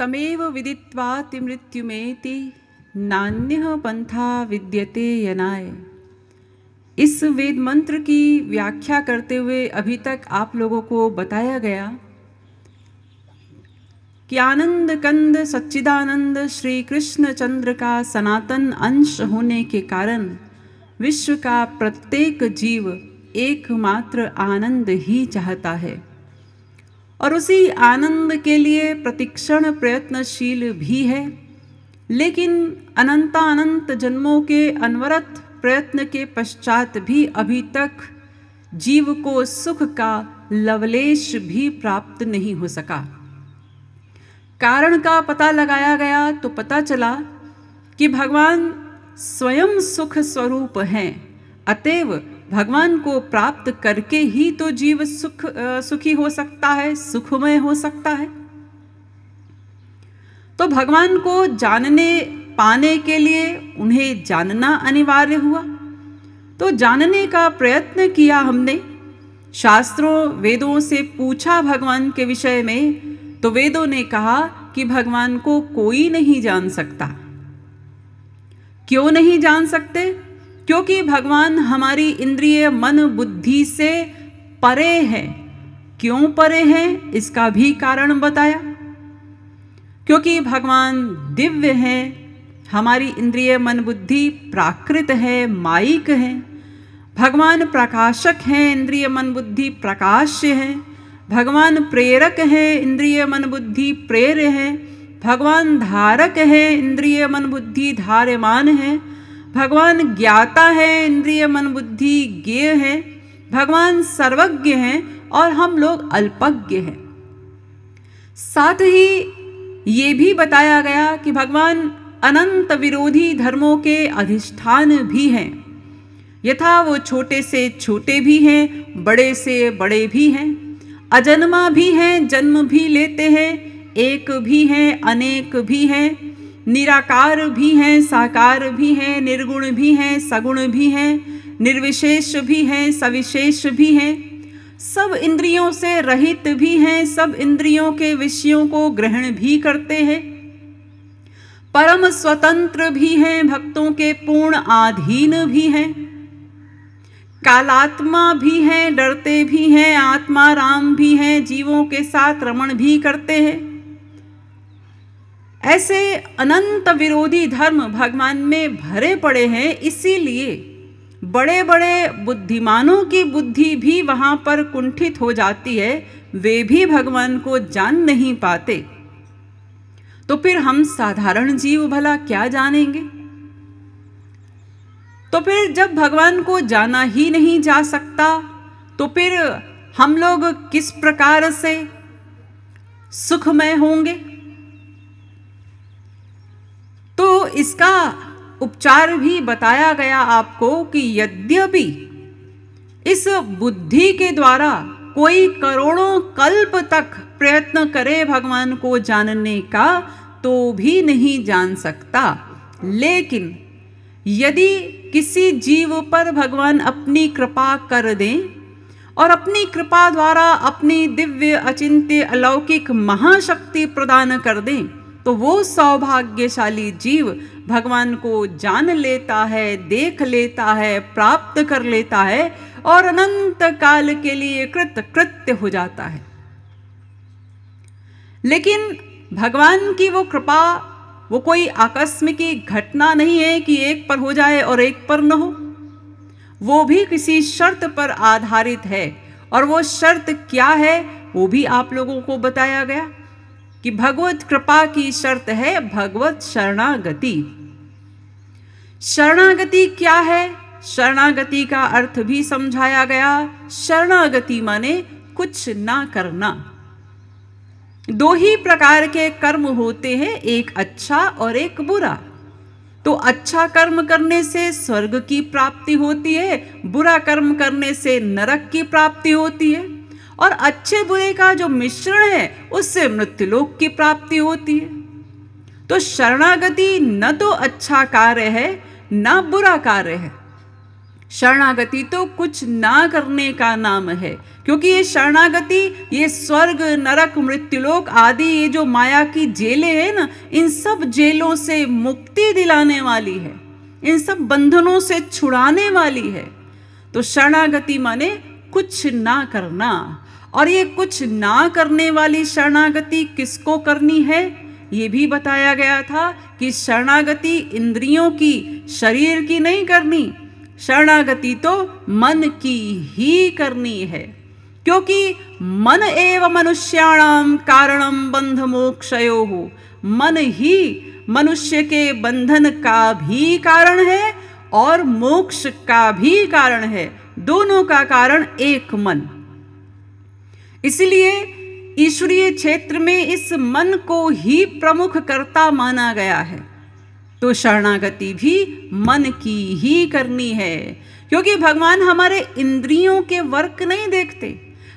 तमेव विदित्वाति मृत्युमेति नान्यः पंथा विद्यते यनाय। इस वेद मंत्र की व्याख्या करते हुए अभी तक आप लोगों को बताया गया कि आनंद कंद सच्चिदानंद श्री कृष्ण चंद्र का सनातन अंश होने के कारण विश्व का प्रत्येक जीव एकमात्र आनंद ही चाहता है और उसी आनंद के लिए प्रतिक्षण प्रयत्नशील भी है। लेकिन अनंतानंत जन्मों के अनवरत प्रयत्न के पश्चात भी अभी तक जीव को सुख का लवलेश भी प्राप्त नहीं हो सका। कारण का पता लगाया गया तो पता चला कि भगवान स्वयं सुख स्वरूप हैं, अतएव भगवान को प्राप्त करके ही तो जीव सुखी हो सकता है, सुखमय हो सकता है। तो भगवान को जानने पाने के लिए उन्हें जानना अनिवार्य हुआ। तो जानने का प्रयत्न किया हमने, शास्त्रों वेदों से पूछा भगवान के विषय में, तो वेदों ने कहा कि भगवान को कोई नहीं जान सकता। क्यों नहीं जान सकते? क्योंकि भगवान हमारी इंद्रिय मन बुद्धि से परे है। क्यों परे हैं इसका भी कारण बताया। क्योंकि भगवान दिव्य है, हमारी इंद्रिय मन बुद्धि प्राकृत है, मायिक है। भगवान प्रकाशक है, इंद्रिय मन बुद्धि प्रकाश्य है। भगवान प्रेरक है, इंद्रिय मन बुद्धि प्रेर्य है। भगवान धारक है, इंद्रिय मन बुद्धि धार्यमान है। भगवान ज्ञाता है, इंद्रिय मन बुद्धि ज्ञेय है। भगवान सर्वज्ञ हैं और हम लोग अल्पज्ञ हैं। साथ ही ये भी बताया गया कि भगवान अनंत विरोधी धर्मों के अधिष्ठान भी हैं। यथा वो छोटे से छोटे भी हैं, बड़े से बड़े भी हैं, अजन्मा भी हैं, जन्म भी लेते हैं, एक भी हैं, अनेक भी हैं, निराकार भी हैं, साकार भी हैं, निर्गुण भी हैं, सगुण भी हैं, निर्विशेष भी हैं, सविशेष भी हैं, सब इंद्रियों से रहित भी हैं, सब इंद्रियों के विषयों को ग्रहण भी करते हैं, परम स्वतंत्र भी हैं, भक्तों के पूर्ण अधीन भी हैं, कालात्मा भी हैं, डरते भी हैं, आत्मा राम भी हैं, जीवों के साथ रमण भी करते हैं। ऐसे अनंत विरोधी धर्म भगवान में भरे पड़े हैं। इसीलिए बड़े बड़े बुद्धिमानों की बुद्धि भी वहां पर कुंठित हो जाती है, वे भी भगवान को जान नहीं पाते। तो फिर हम साधारण जीव भला क्या जानेंगे? तो फिर जब भगवान को जाना ही नहीं जा सकता, तो फिर हम लोग किस प्रकार से सुखमय होंगे? तो इसका उपचार भी बताया गया आपको कि यद्यपि इस बुद्धि के द्वारा कोई करोड़ों कल्प तक प्रयत्न करे भगवान को जानने का, तो भी नहीं जान सकता। लेकिन यदि किसी जीव पर भगवान अपनी कृपा कर दें और अपनी कृपा द्वारा अपनी दिव्य अचिंत्य अलौकिक महाशक्ति प्रदान कर दें, तो वो सौभाग्यशाली जीव भगवान को जान लेता है, देख लेता है, प्राप्त कर लेता है और अनंत काल के लिए कृत्य हो जाता है। लेकिन भगवान की वो कृपा वो कोई आकस्मिक घटना नहीं है कि एक पर हो जाए और एक पर न हो। वो भी किसी शर्त पर आधारित है, और वो शर्त क्या है वो भी आप लोगों को बताया गया कि भगवत कृपा की शर्त है भगवत शरणागति। शरणागति क्या है? शरणागति का अर्थ भी समझाया गया। शरणागति माने कुछ ना करना। दो ही प्रकार के कर्म होते हैं, एक अच्छा और एक बुरा। तो अच्छा कर्म करने से स्वर्ग की प्राप्ति होती है, बुरा कर्म करने से नरक की प्राप्ति होती है, और अच्छे बुरे का जो मिश्रण है उससे मृत्युलोक की प्राप्ति होती है। तो शरणागति न तो अच्छा कार्य है न बुरा कार्य है। शरणागति तो कुछ ना करने का नाम है, क्योंकि ये शरणागति, ये स्वर्ग नरक मृत्युलोक आदि ये जो माया की जेलें हैं ना, इन सब जेलों से मुक्ति दिलाने वाली है, इन सब बंधनों से छुड़ाने वाली है। तो शरणागति माने कुछ ना करना। और ये कुछ ना करने वाली शरणागति किसको करनी है, ये भी बताया गया था कि शरणागति इंद्रियों की, शरीर की नहीं करनी। शरणागति तो मन की ही करनी है, क्योंकि मन एव मनुष्याणाम कारणम बंध मोक्षयोः। मन ही मनुष्य के बंधन का भी कारण है और मोक्ष का भी कारण है। दोनों का कारण एक मन। इसलिए ईश्वरीय क्षेत्र में इस मन को ही प्रमुख कर्ता माना गया है। तो शरणागति भी मन की ही करनी है, क्योंकि भगवान हमारे इंद्रियों के वर्क नहीं देखते।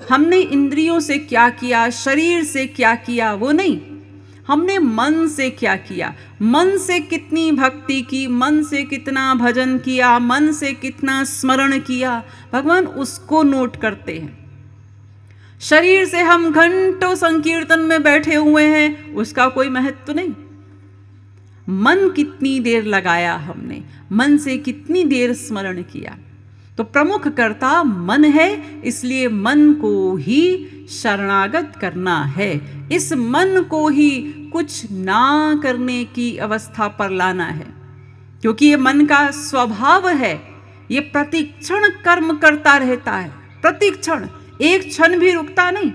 हमने इंद्रियों से क्या किया, शरीर से क्या किया, वो नहीं, हमने मन से क्या किया, मन से कितनी भक्ति की, मन से कितना भजन किया, मन से कितना स्मरण किया, भगवान उसको नोट करते हैं। शरीर से हम घंटों संकीर्तन में बैठे हुए हैं, उसका कोई महत्व नहीं। मन कितनी देर लगाया हमने, मन से कितनी देर स्मरण किया। तो प्रमुख कर्ता मन है, इसलिए मन को ही शरणागत करना है। इस मन को ही कुछ ना करने की अवस्था पर लाना है, क्योंकि ये मन का स्वभाव है, ये प्रतिक्षण कर्म करता रहता है। प्रतिक्षण, एक क्षण भी रुकता नहीं।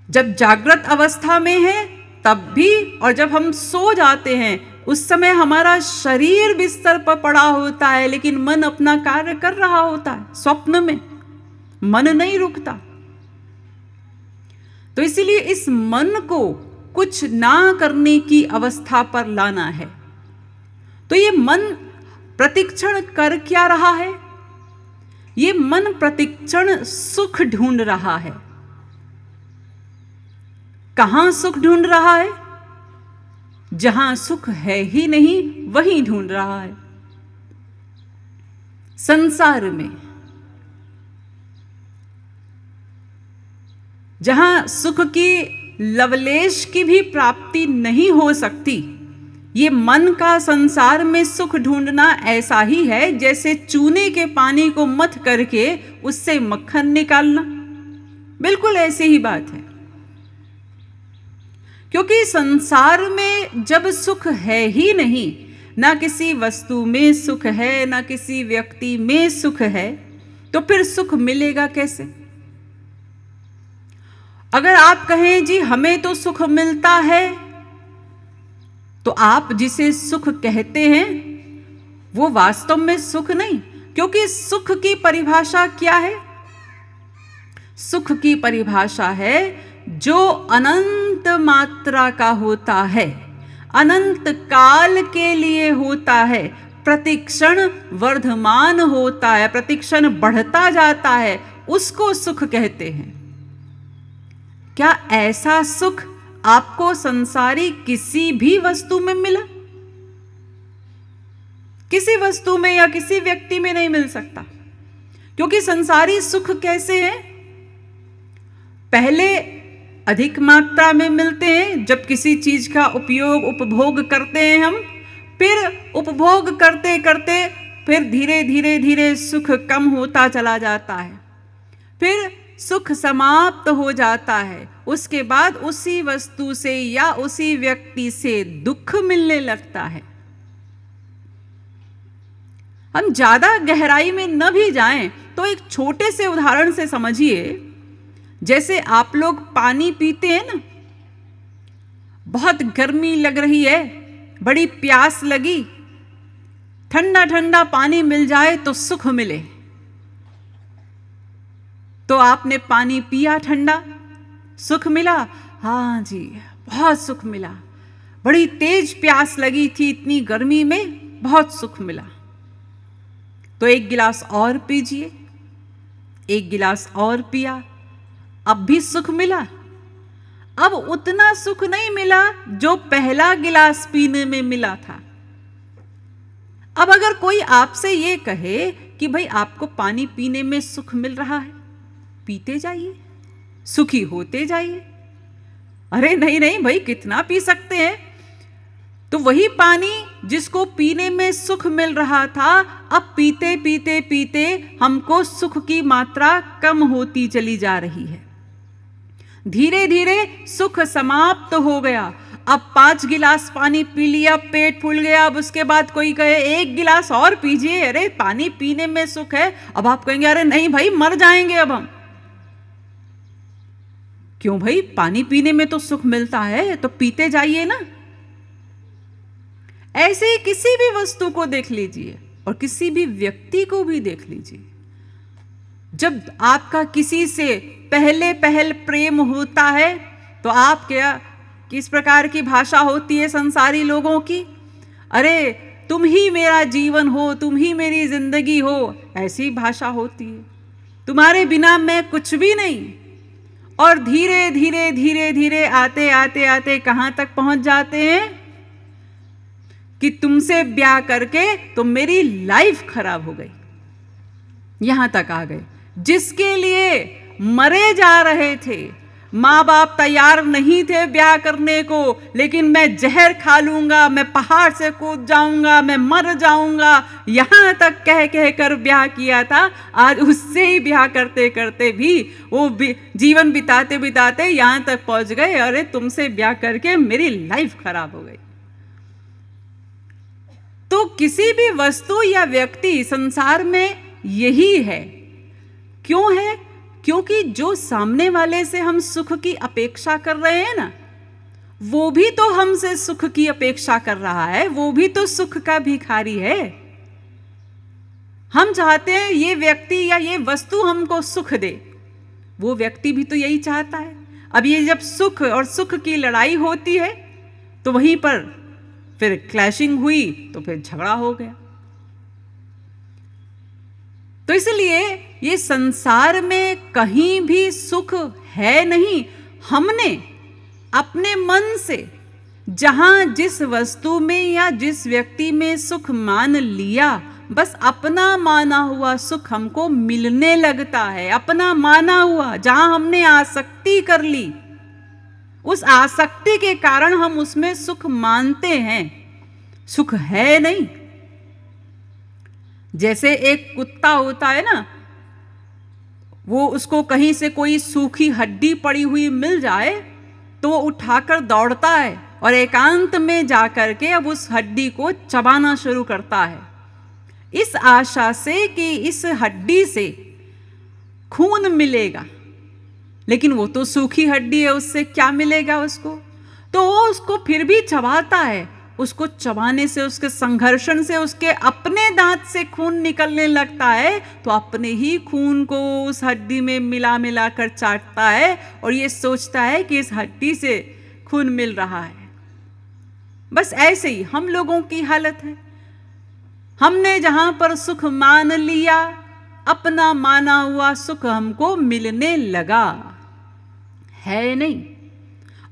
जब जागृत अवस्था में है तब भी, और जब हम सो जाते हैं उस समय हमारा शरीर बिस्तर पर पड़ा होता है, लेकिन मन अपना कार्य कर रहा होता है। स्वप्न में मन नहीं रुकता। तो इसीलिए इस मन को कुछ ना करने की अवस्था पर लाना है। तो ये मन प्रतिक्षण कर क्या रहा है? ये मन प्रतिक्षण सुख ढूंढ रहा है। कहां सुख ढूंढ रहा है? जहां सुख है ही नहीं वहीं ढूंढ रहा है। संसार में जहां सुख की लवलेश की भी प्राप्ति नहीं हो सकती, ये मन का संसार में सुख ढूंढना ऐसा ही है जैसे चूने के पानी को मथ करके उससे मक्खन निकालना। बिल्कुल ऐसी ही बात है, क्योंकि संसार में जब सुख है ही नहीं, ना किसी वस्तु में सुख है, ना किसी व्यक्ति में सुख है, तो फिर सुख मिलेगा कैसे? अगर आप कहें जी हमें तो सुख मिलता है, तो आप जिसे सुख कहते हैं वो वास्तव में सुख नहीं, क्योंकि सुख की परिभाषा क्या है? सुख की परिभाषा है जो अनंत मात्रा का होता है, अनंत काल के लिए होता है, प्रतिक्षण वर्धमान होता है, प्रतिक्षण बढ़ता जाता है, उसको सुख कहते हैं। क्या ऐसा सुख आपको संसारी किसी भी वस्तु में मिला? किसी वस्तु में या किसी व्यक्ति में नहीं मिल सकता, क्योंकि संसारी सुख कैसे है? पहले अधिक मात्रा में मिलते हैं जब किसी चीज का उपयोग उपभोग करते हैं हम, फिर उपभोग करते करते फिर धीरे धीरे धीरे सुख कम होता चला जाता है, फिर सुख समाप्त हो जाता है। उसके बाद उसी वस्तु से या उसी व्यक्ति से दुख मिलने लगता है। हम ज्यादा गहराई में न भी जाएं तो एक छोटे से उदाहरण से समझिए। जैसे आप लोग पानी पीते हैं ना, बहुत गर्मी लग रही है, बड़ी प्यास लगी, ठंडा ठंडा पानी मिल जाए तो सुख मिले, तो आपने पानी पिया, ठंडा, सुख मिला। हाँ जी, बहुत सुख मिला। बड़ी तेज प्यास लगी थी इतनी गर्मी में, बहुत सुख मिला। तो एक गिलास और पीजिए। एक गिलास और पिया, अब भी सुख मिला। अब उतना सुख नहीं मिला जो पहला गिलास पीने में मिला था। अब अगर कोई आपसे ये कहे कि भाई आपको पानी पीने में सुख मिल रहा है, पीते जाइए, सुखी होते जाइए। अरे नहीं नहीं भाई, कितना पी सकते हैं। तो वही पानी जिसको पीने में सुख मिल रहा था, अब पीते पीते पीते हमको सुख की मात्रा कम होती चली जा रही है। धीरे धीरे सुख समाप्त हो गया। अब 5 गिलास पानी पी लिया, पेट फूल गया। अब उसके बाद कोई कहे 1 गिलास और पीजिए, अरे पानी पीने में सुख है। अब आप कहेंगे अरे नहीं भाई, मर जाएंगे अब हम। क्यों भाई, पानी पीने में तो सुख मिलता है, तो पीते जाइए ना। ऐसे ही किसी भी वस्तु को देख लीजिए और किसी भी व्यक्ति को भी देख लीजिए। जब आपका किसी से पहल प्रेम होता है तो आप क्या, किस प्रकार की भाषा होती है संसारी लोगों की? अरे तुम ही मेरा जीवन हो, तुम ही मेरी जिंदगी हो, ऐसी भाषा होती है। तुम्हारे बिना मैं कुछ भी नहीं। और धीरे धीरे धीरे धीरे आते आते आते कहां तक पहुंच जाते हैं कि तुमसे ब्याह करके तो मेरी लाइफ खराब हो गई। यहां तक आ गए। जिसके लिए मरे जा रहे थे, माँ बाप तैयार नहीं थे ब्याह करने को, लेकिन मैं जहर खा लूंगा, मैं पहाड़ से कूद जाऊंगा, मैं मर जाऊंगा, यहां तक कह कह कर ब्याह किया था। आज उससे ही ब्याह करते करते भी वो जीवन बिताते बिताते यहां तक पहुंच गए, अरे तुमसे ब्याह करके मेरी लाइफ खराब हो गई। तो किसी भी वस्तु या व्यक्ति संसार में यही है। क्यों है? क्योंकि जो सामने वाले से हम सुख की अपेक्षा कर रहे हैं ना, वो भी तो हमसे सुख की अपेक्षा कर रहा है, वो भी तो सुख का भिखारी है। हम चाहते हैं ये व्यक्ति या ये वस्तु हमको सुख दे, वो व्यक्ति भी तो यही चाहता है। अब ये जब सुख और सुख की लड़ाई होती है तो वहीं पर फिर क्लैशिंग हुई, तो फिर झगड़ा हो गया। तो इसलिए ये संसार में कहीं भी सुख है नहीं। हमने अपने मन से जहां जिस वस्तु में या जिस व्यक्ति में सुख मान लिया, बस अपना माना हुआ सुख हमको मिलने लगता है। अपना माना हुआ, जहां हमने आसक्ति कर ली, उस आसक्ति के कारण हम उसमें सुख मानते हैं। सुख है नहीं। जैसे एक कुत्ता होता है ना, वो उसको कहीं से कोई सूखी हड्डी पड़ी हुई मिल जाए तो वो उठाकर दौड़ता है और एकांत में जाकर के अब उस हड्डी को चबाना शुरू करता है, इस आशा से कि इस हड्डी से खून मिलेगा। लेकिन वो तो सूखी हड्डी है, उससे क्या मिलेगा उसको? तो वो उसको फिर भी चबाता है। उसको चबाने से, उसके संघर्षण से उसके अपने दांत से खून निकलने लगता है, तो अपने ही खून को उस हड्डी में मिला मिला कर चाटता है और ये सोचता है कि इस हड्डी से खून मिल रहा है। बस ऐसे ही हम लोगों की हालत है। हमने जहां पर सुख मान लिया, अपना माना हुआ सुख हमको मिलने लगा। है नहीं।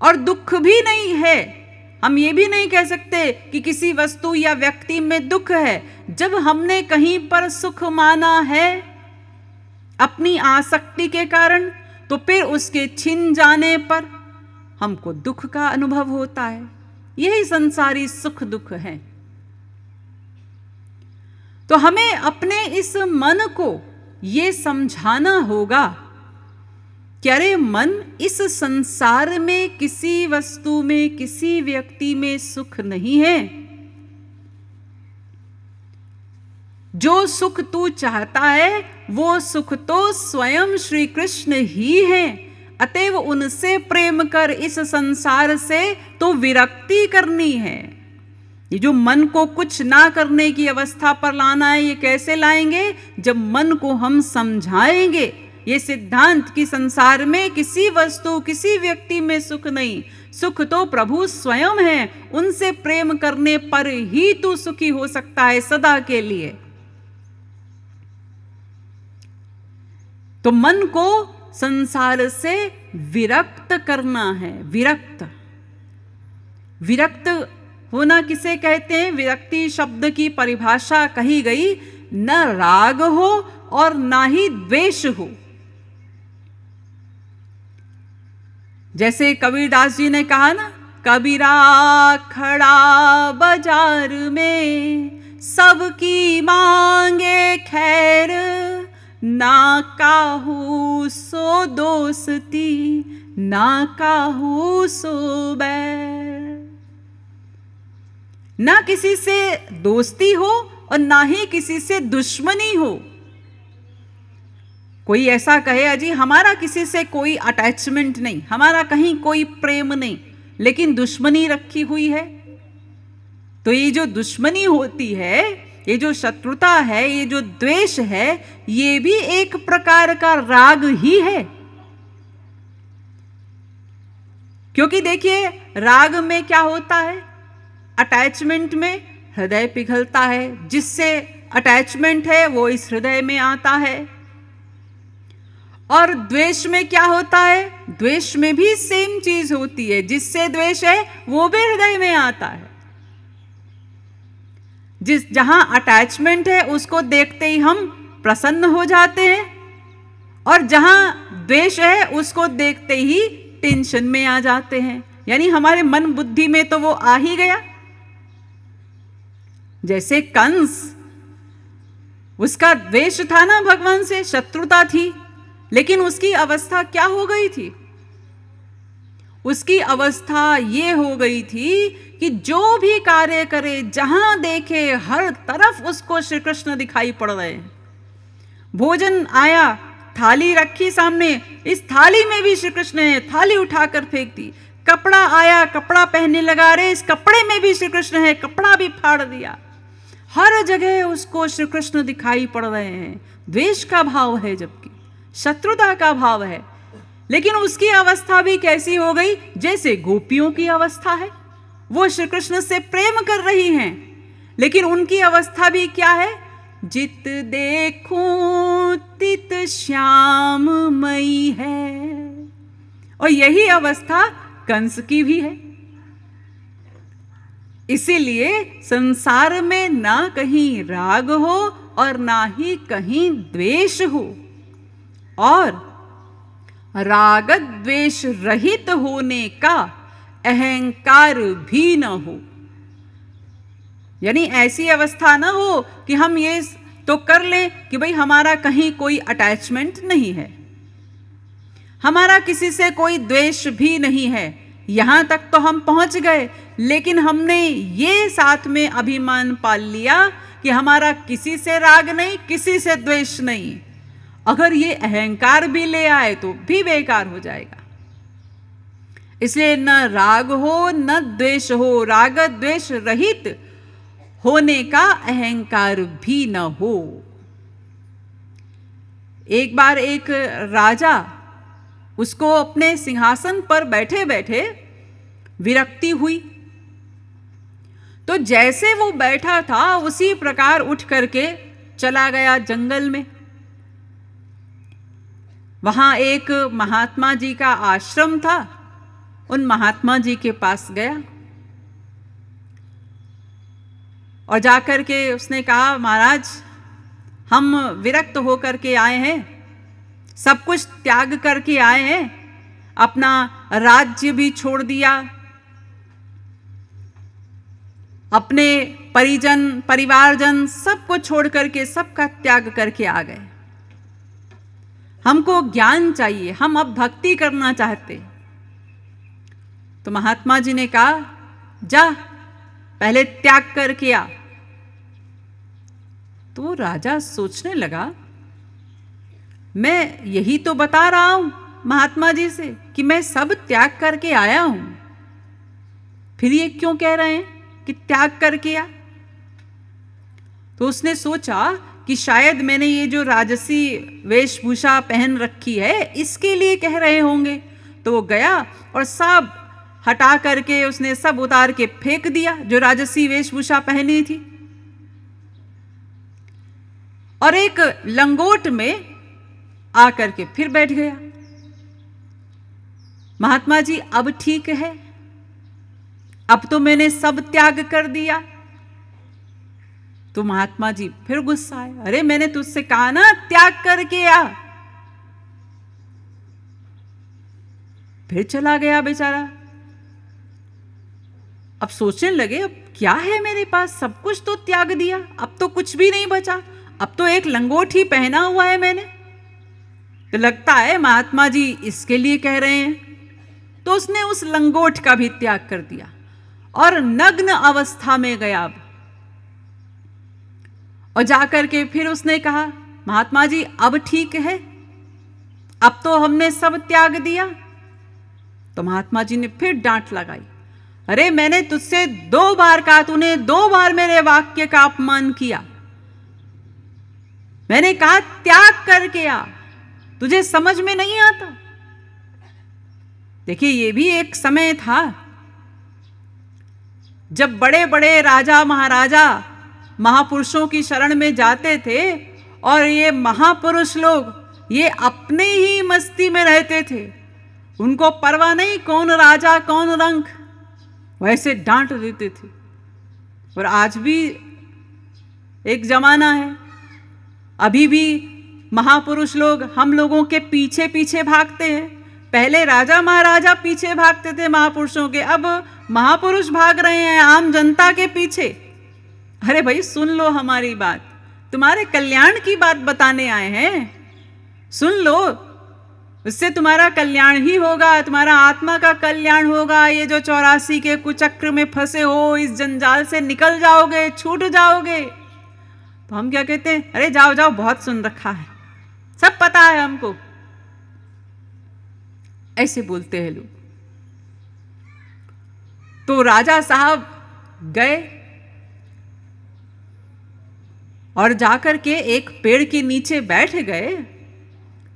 और दुख भी नहीं है। हम ये भी नहीं कह सकते कि किसी वस्तु या व्यक्ति में दुख है। जब हमने कहीं पर सुख माना है अपनी आसक्ति के कारण, तो फिर उसके छिन जाने पर हमको दुख का अनुभव होता है। यही संसारी सुख दुख है। तो हमें अपने इस मन को ये समझाना होगा कि अरे मन, इस संसार में किसी वस्तु में, किसी व्यक्ति में सुख नहीं है। जो सुख तू चाहता है वो सुख तो स्वयं श्री कृष्ण ही है। अतएव उनसे प्रेम कर, इस संसार से तो विरक्ति करनी है। ये जो मन को कुछ ना करने की अवस्था पर लाना है, ये कैसे लाएंगे? जब मन को हम समझाएंगे ये सिद्धांत कि संसार में किसी वस्तु, किसी व्यक्ति में सुख नहीं, सुख तो प्रभु स्वयं है। उनसे प्रेम करने पर ही तू सुखी हो सकता है सदा के लिए। तो मन को संसार से विरक्त करना है। विरक्त होना किसे कहते हैं? विरक्ति शब्द की परिभाषा कही गई, न राग हो और ना ही द्वेष हो। जैसे कबीरदास जी ने कहा ना, कबीरा खड़ा बाजार में सबकी मांगे खैर, ना काहू सो दोस्ती ना काहू सो बैर। ना किसी से दोस्ती हो और ना ही किसी से दुश्मनी हो। कोई ऐसा कहे अजी हमारा किसी से कोई अटैचमेंट नहीं, हमारा कहीं कोई प्रेम नहीं, लेकिन दुश्मनी रखी हुई है, तो ये जो दुश्मनी होती है, ये जो शत्रुता है, ये जो द्वेष है, ये भी एक प्रकार का राग ही है। क्योंकि देखिए राग में क्या होता है, अटैचमेंट में हृदय पिघलता है, जिससे अटैचमेंट है वो इस हृदय में आता है। और द्वेष में क्या होता है, द्वेष में भी सेम चीज होती है, जिससे द्वेष है वो भी हृदय में आता है। जहां अटैचमेंट है उसको देखते ही हम प्रसन्न हो जाते हैं, और जहां द्वेष है उसको देखते ही टेंशन में आ जाते हैं। यानी हमारे मन बुद्धि में तो वो आ ही गया। जैसे कंस, उसका द्वेष था ना भगवान से, शत्रुता थी, लेकिन उसकी अवस्था क्या हो गई थी? उसकी अवस्था ये हो गई थी कि जो भी कार्य करे, जहां देखे हर तरफ उसको श्री कृष्ण दिखाई पड़ रहे हैं। भोजन आया, थाली रखी सामने, इस थाली में भी श्री कृष्ण है, थाली उठाकर फेंक दी। कपड़ा आया, कपड़ा पहनने लगा, रे इस कपड़े में भी श्री कृष्ण है, कपड़ा भी फाड़ दिया। हर जगह उसको श्री कृष्ण दिखाई पड़ रहे हैं। द्वेष का भाव है, जबकि शत्रुता का भाव है। लेकिन उसकी अवस्था भी कैसी हो गई, जैसे गोपियों की अवस्था है। वो श्री कृष्ण से प्रेम कर रही हैं, लेकिन उनकी अवस्था भी क्या है, जित देखूं तित श्याम मई है। और यही अवस्था कंस की भी है। इसीलिए संसार में ना कहीं राग हो और ना ही कहीं द्वेष हो, और राग द्वेष रहित होने का अहंकार भी न हो। यानी ऐसी अवस्था ना हो कि हम ये तो कर लें कि भाई हमारा कहीं कोई अटैचमेंट नहीं है, हमारा किसी से कोई द्वेष भी नहीं है, यहां तक तो हम पहुंच गए, लेकिन हमने ये साथ में अभिमान पाल लिया कि हमारा किसी से राग नहीं, किसी से द्वेष नहीं। अगर ये अहंकार भी ले आए तो भी बेकार हो जाएगा। इसलिए न राग हो न द्वेष हो, राग द्वेष रहित होने का अहंकार भी न हो। एक बार एक राजा, उसको अपने सिंहासन पर बैठे बैठे विरक्ति हुई, तो जैसे वो बैठा था उसी प्रकार उठ करके चला गया जंगल में। वहां एक महात्मा जी का आश्रम था, उन महात्मा जी के पास गया और जाकर के उसने कहा, महाराज हम विरक्त होकर के आए हैं, सब कुछ त्याग करके आए हैं, अपना राज्य भी छोड़ दिया, अपने परिजन परिवारजन सबको छोड़ करके, सबका त्याग करके आ गए। हमको ज्ञान चाहिए, हम अब भक्ति करना चाहते। तो महात्मा जी ने कहा, जा पहले त्याग करके आ। तो राजा सोचने लगा, मैं यही तो बता रहा हूं महात्मा जी से कि मैं सब त्याग करके आया हूं, फिर ये क्यों कह रहे हैं कि त्याग करके आ। तो उसने सोचा कि शायद मैंने ये जो राजसी वेशभूषा पहन रखी है इसके लिए कह रहे होंगे। तो वो गया और सब हटा करके उसने सब उतार के फेंक दिया जो राजसी वेशभूषा पहनी थी, और एक लंगोट में आकर के फिर बैठ गया। महात्मा जी अब ठीक है, अब तो मैंने सब त्याग कर दिया। तो महात्मा जी फिर गुस्सा आए, अरे मैंने तुझसे कहा ना त्याग करके आ। फिर चला गया बेचारा। अब सोचने लगे, अब क्या है मेरे पास, सब कुछ तो त्याग दिया, अब तो कुछ भी नहीं बचा, अब तो एक लंगोट ही पहना हुआ है मैंने। तो लगता है महात्मा जी इसके लिए कह रहे हैं। तो उसने उस लंगोट का भी त्याग कर दिया और नग्न अवस्था में गया। अब और जाकर के फिर उसने कहा, महात्मा जी अब ठीक है, अब तो हमने सब त्याग दिया। तो महात्मा जी ने फिर डांट लगाई, अरे मैंने तुझसे 2 बार कहा, तूने 2 बार मेरे वाक्य का अपमान किया। मैंने कहा त्याग करके आ, तुझे समझ में नहीं आता। देखिए ये भी एक समय था जब बड़े बड़े राजा महाराजा महापुरुषों की शरण में जाते थे और ये महापुरुष लोग ये अपने ही मस्ती में रहते थे, उनको परवाह नहीं कौन राजा कौन रंक, वैसे डांट देते थे। और आज भी एक जमाना है, अभी भी महापुरुष लोग हम लोगों के पीछे पीछे भागते हैं। पहले राजा महाराजा पीछे भागते थे महापुरुषों के, अब महापुरुष भाग रहे हैं आम जनता के पीछे। अरे भाई सुन लो हमारी बात, तुम्हारे कल्याण की बात बताने आए हैं, सुन लो, उससे तुम्हारा कल्याण ही होगा, तुम्हारा आत्मा का कल्याण होगा। ये जो 84 के कुचक्र में फंसे हो, इस जंजाल से निकल जाओगे, छूट जाओगे। तो हम क्या कहते हैं, अरे जाओ जाओ, बहुत सुन रखा है, सब पता है हमको, ऐसे बोलते हैं लोग। तो राजा साहब गए और जाकर के एक पेड़ के नीचे बैठ गए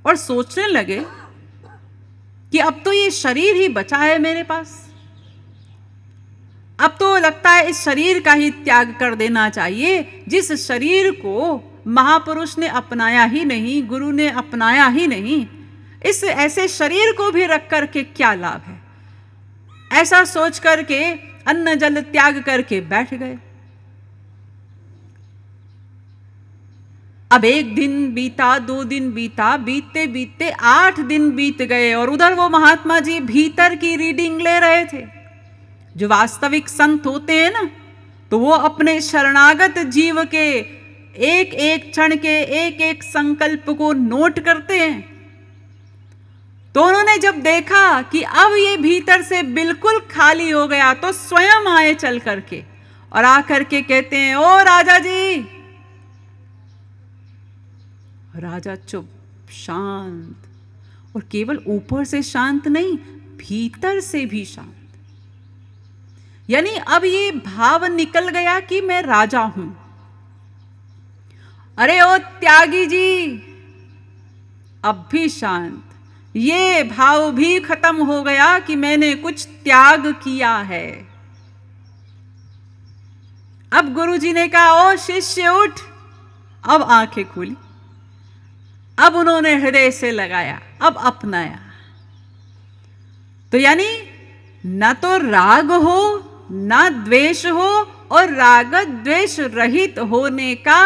और सोचने लगे कि अब तो ये शरीर ही बचा है मेरे पास, अब तो लगता है इस शरीर का ही त्याग कर देना चाहिए, जिस शरीर को महापुरुष ने अपनाया ही नहीं, गुरु ने अपनाया ही नहीं, इस ऐसे शरीर को भी रख करके क्या लाभ है। ऐसा सोच करके अन्न जल त्याग करके बैठ गए। अब 1 दिन बीता, 2 दिन बीता, बीतते बीतते 8 दिन बीत गए और उधर वो महात्मा जी भीतर की रीडिंग ले रहे थे। जो वास्तविक संत होते हैं ना, तो वो अपने शरणागत जीव के एक एक क्षण के एक एक संकल्प को नोट करते हैं। तो उन्होंने जब देखा कि अब ये भीतर से बिल्कुल खाली हो गया, तो स्वयं आए चल करके और आकर के कहते हैं, ओ राजा जी। राजा चुप, शांत, और केवल ऊपर से शांत नहीं, भीतर से भी शांत। यानी अब ये भाव निकल गया कि मैं राजा हूं। अरे ओ त्यागी जी, अब भी शांत, ये भाव भी खत्म हो गया कि मैंने कुछ त्याग किया है। अब गुरुजी ने कहा, ओ शिष्य उठ। अब आंखें खुली, अब उन्होंने हृदय से लगाया, अब अपनाया। तो यानी न तो राग हो न द्वेष हो, और राग द्वेष रहित होने का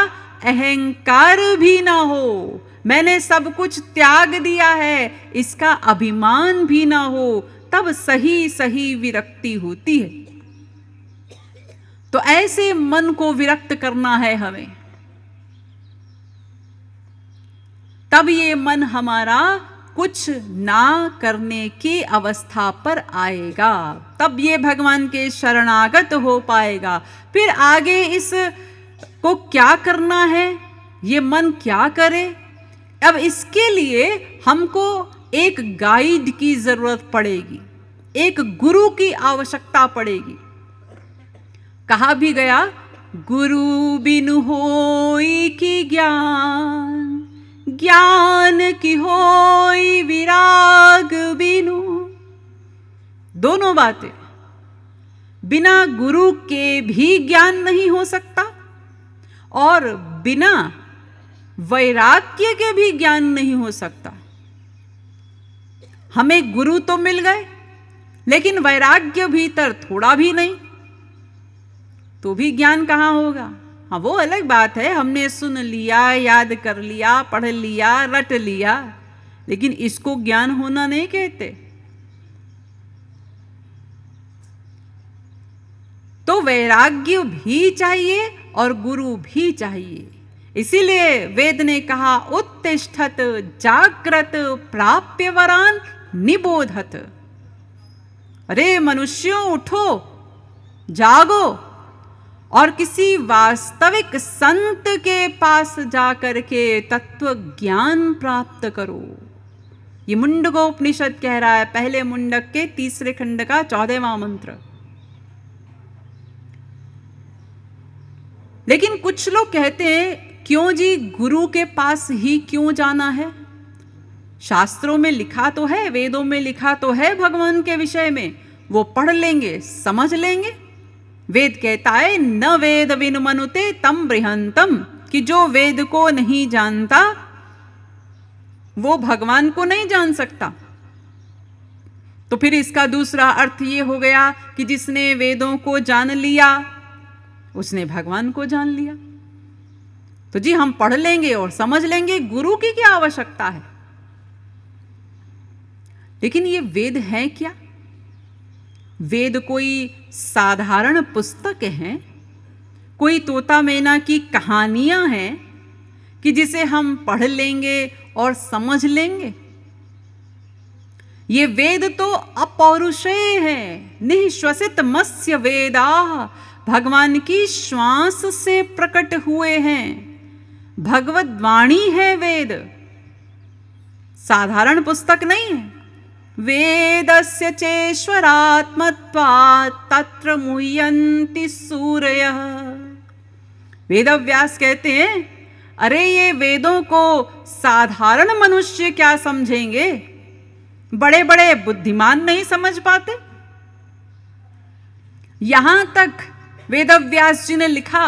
अहंकार भी ना हो। मैंने सब कुछ त्याग दिया है, इसका अभिमान भी ना हो, तब सही सही विरक्ति होती है। तो ऐसे मन को विरक्त करना है हमें, तब ये मन हमारा कुछ ना करने की अवस्था पर आएगा, तब ये भगवान के शरणागत हो पाएगा। फिर आगे इस को क्या करना है, ये मन क्या करे, अब इसके लिए हमको एक गाइड की जरूरत पड़ेगी, एक गुरु की आवश्यकता पड़ेगी। कहा भी गया, गुरु बिनु होई की ज्ञान, ज्ञान की होई विराग बिनु। दोनों बातें, बिना गुरु के भी ज्ञान नहीं हो सकता और बिना वैराग्य के भी ज्ञान नहीं हो सकता। हमें गुरु तो मिल गए, लेकिन वैराग्य भीतर थोड़ा भी नहीं, तो भी ज्ञान कहाँ होगा। हाँ, वो अलग बात है, हमने सुन लिया, याद कर लिया, पढ़ लिया, रट लिया, लेकिन इसको ज्ञान होना नहीं कहते। तो वैराग्य भी चाहिए और गुरु भी चाहिए। इसीलिए वेद ने कहा उत्तिष्ठत जाग्रत प्राप्य वरान निबोधत। अरे मनुष्यों उठो, जागो और किसी वास्तविक संत के पास जाकर के तत्व ज्ञान प्राप्त करो। ये मुंडकोपनिषद कह रहा है, पहले मुंडक के 3 खंड का 14वां मंत्र। लेकिन कुछ लोग कहते हैं क्यों जी, गुरु के पास ही क्यों जाना है? शास्त्रों में लिखा तो है, वेदों में लिखा तो है भगवान के विषय में, वो पढ़ लेंगे, समझ लेंगे। वेद कहता है न वेद विनुमनुते तम बृहंतम, कि जो वेद को नहीं जानता वो भगवान को नहीं जान सकता। तो फिर इसका दूसरा अर्थ ये हो गया कि जिसने वेदों को जान लिया उसने भगवान को जान लिया। तो जी हम पढ़ लेंगे और समझ लेंगे, गुरु की क्या आवश्यकता है। लेकिन ये वेद है क्या? वेद कोई साधारण पुस्तक है, कोई तोता मैना की कहानियां हैं कि जिसे हम पढ़ लेंगे और समझ लेंगे? ये वेद तो अपौरुषेय है, निःश्वसित मत्स्य वेदा, भगवान की श्वास से प्रकट हुए हैं, भगवद वाणी है वेद, साधारण पुस्तक नहीं है। वेदस्य चेश्वरात्मत्वात् तत्र मुह्यन्ति सूरयः। वेदव्यास कहते हैं अरे ये वेदों को साधारण मनुष्य क्या समझेंगे, बड़े बड़े बुद्धिमान नहीं समझ पाते। यहां तक वेदव्यास जी ने लिखा,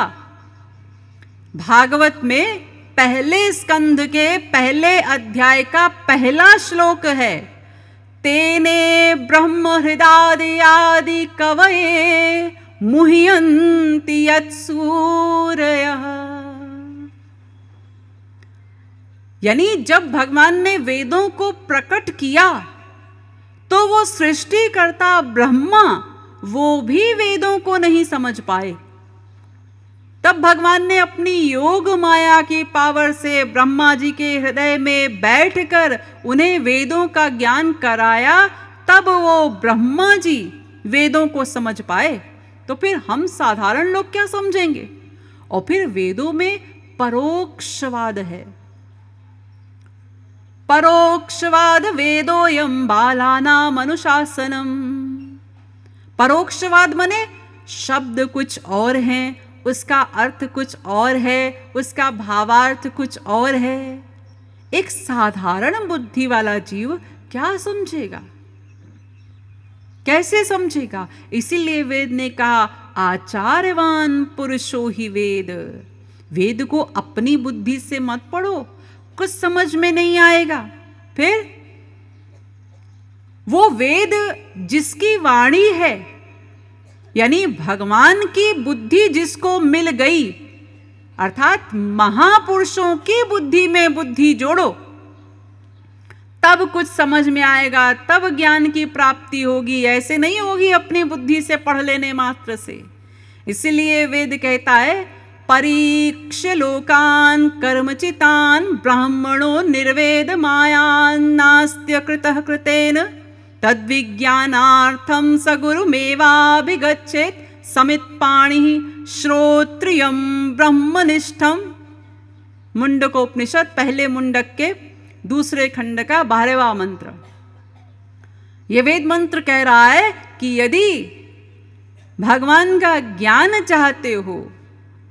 भागवत में पहले स्कंध के पहले अध्याय का पहला श्लोक है, तेने ब्रह्म हृदादि कवये मुह्यन्ति यत्सूरयः। यानी जब भगवान ने वेदों को प्रकट किया तो वो सृष्टिकर्ता ब्रह्मा वो भी वेदों को नहीं समझ पाए। तब भगवान ने अपनी योग माया की पावर से ब्रह्मा जी के हृदय में बैठकर उन्हें वेदों का ज्ञान कराया, तब वो ब्रह्मा जी वेदों को समझ पाए। तो फिर हम साधारण लोग क्या समझेंगे? और फिर वेदों में परोक्षवाद है। परोक्षवाद वेदोयम बालानाम अनुशासनम। परोक्षवाद माने शब्द कुछ और हैं, उसका अर्थ कुछ और है, उसका भावार्थ कुछ और है। एक साधारण बुद्धि वाला जीव क्या समझेगा, कैसे समझेगा? इसीलिए वेद ने कहा आचार्यवान पुरुषो ही वेद। वेद को अपनी बुद्धि से मत पढ़ो, कुछ समझ में नहीं आएगा। फिर वो वेद जिसकी वाणी है, यानी भगवान की बुद्धि जिसको मिल गई, अर्थात महापुरुषों की बुद्धि में बुद्धि जोड़ो, तब कुछ समझ में आएगा, तब ज्ञान की प्राप्ति होगी। ऐसे नहीं होगी अपनी बुद्धि से पढ़ लेने मात्र से। इसलिए वेद कहता है परीक्ष लोकान कर्मचितान ब्राह्मणो निर्वेद मायान नास्त्य कृतः कृतेन तद्विज्ञानार्थम स गुरुमेवाभिगच्छेत् समित्पाणिः श्रोत्रियं ब्रह्मनिष्ठम। मुंडकोपनिषद पहले मुंडक के 2 खंड का 12वां मंत्र। यह वेद मंत्र कह रहा है कि यदि भगवान का ज्ञान चाहते हो,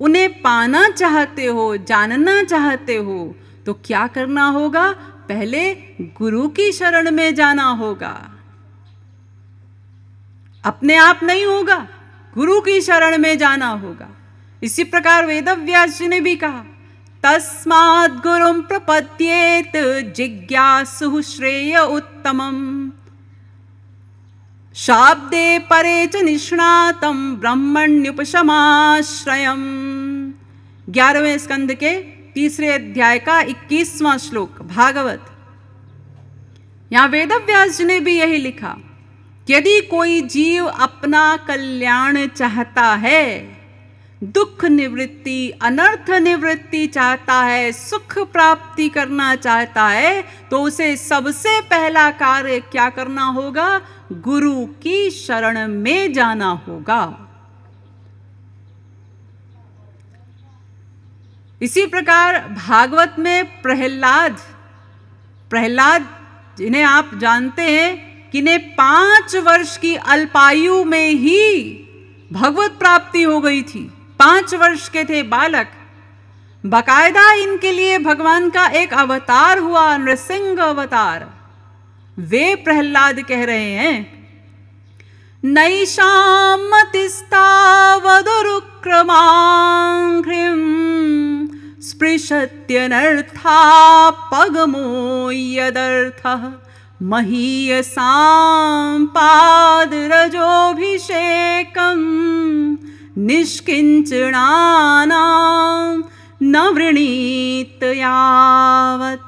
उन्हें पाना चाहते हो, जानना चाहते हो, तो क्या करना होगा? पहले गुरु की शरण में जाना होगा। अपने आप नहीं होगा, गुरु की शरण में जाना होगा। इसी प्रकार वेदव्यास जी ने भी कहा तस्माद् गुरुं प्रपद्येत जिज्ञासु श्रेय उत्तमम्। शाब्दे परे च निष्णातं ब्रह्मण्युपशमाश्रयम्। 11वें स्कंद के 3 अध्याय का 21वां श्लोक भागवत। यहां वेदव्यास जी ने भी यही लिखा कि यदि कोई जीव अपना कल्याण चाहता है, दुख निवृत्ति, अनर्थ निवृत्ति चाहता है, सुख प्राप्ति करना चाहता है, तो उसे सबसे पहला कार्य क्या करना होगा? गुरु की शरण में जाना होगा। इसी प्रकार भागवत में प्रहलाद जिन्हें आप जानते हैं कि इन्हें 5 वर्ष की अल्पायु में ही भगवत प्राप्ति हो गई थी। 5 वर्ष के थे बालक। बकायदा इनके लिए भगवान का एक अवतार हुआ, नृसिंह अवतार। वे प्रहलाद कह रहे हैं, नैषां मतिस्तावदुरुक्रमाङ्घ्रिं स्पृशत्यनर्थापगमो यदर्थः महीयसां पादरजोऽभिषेकं निष्किञ्चनानां न वृणीत यावत्।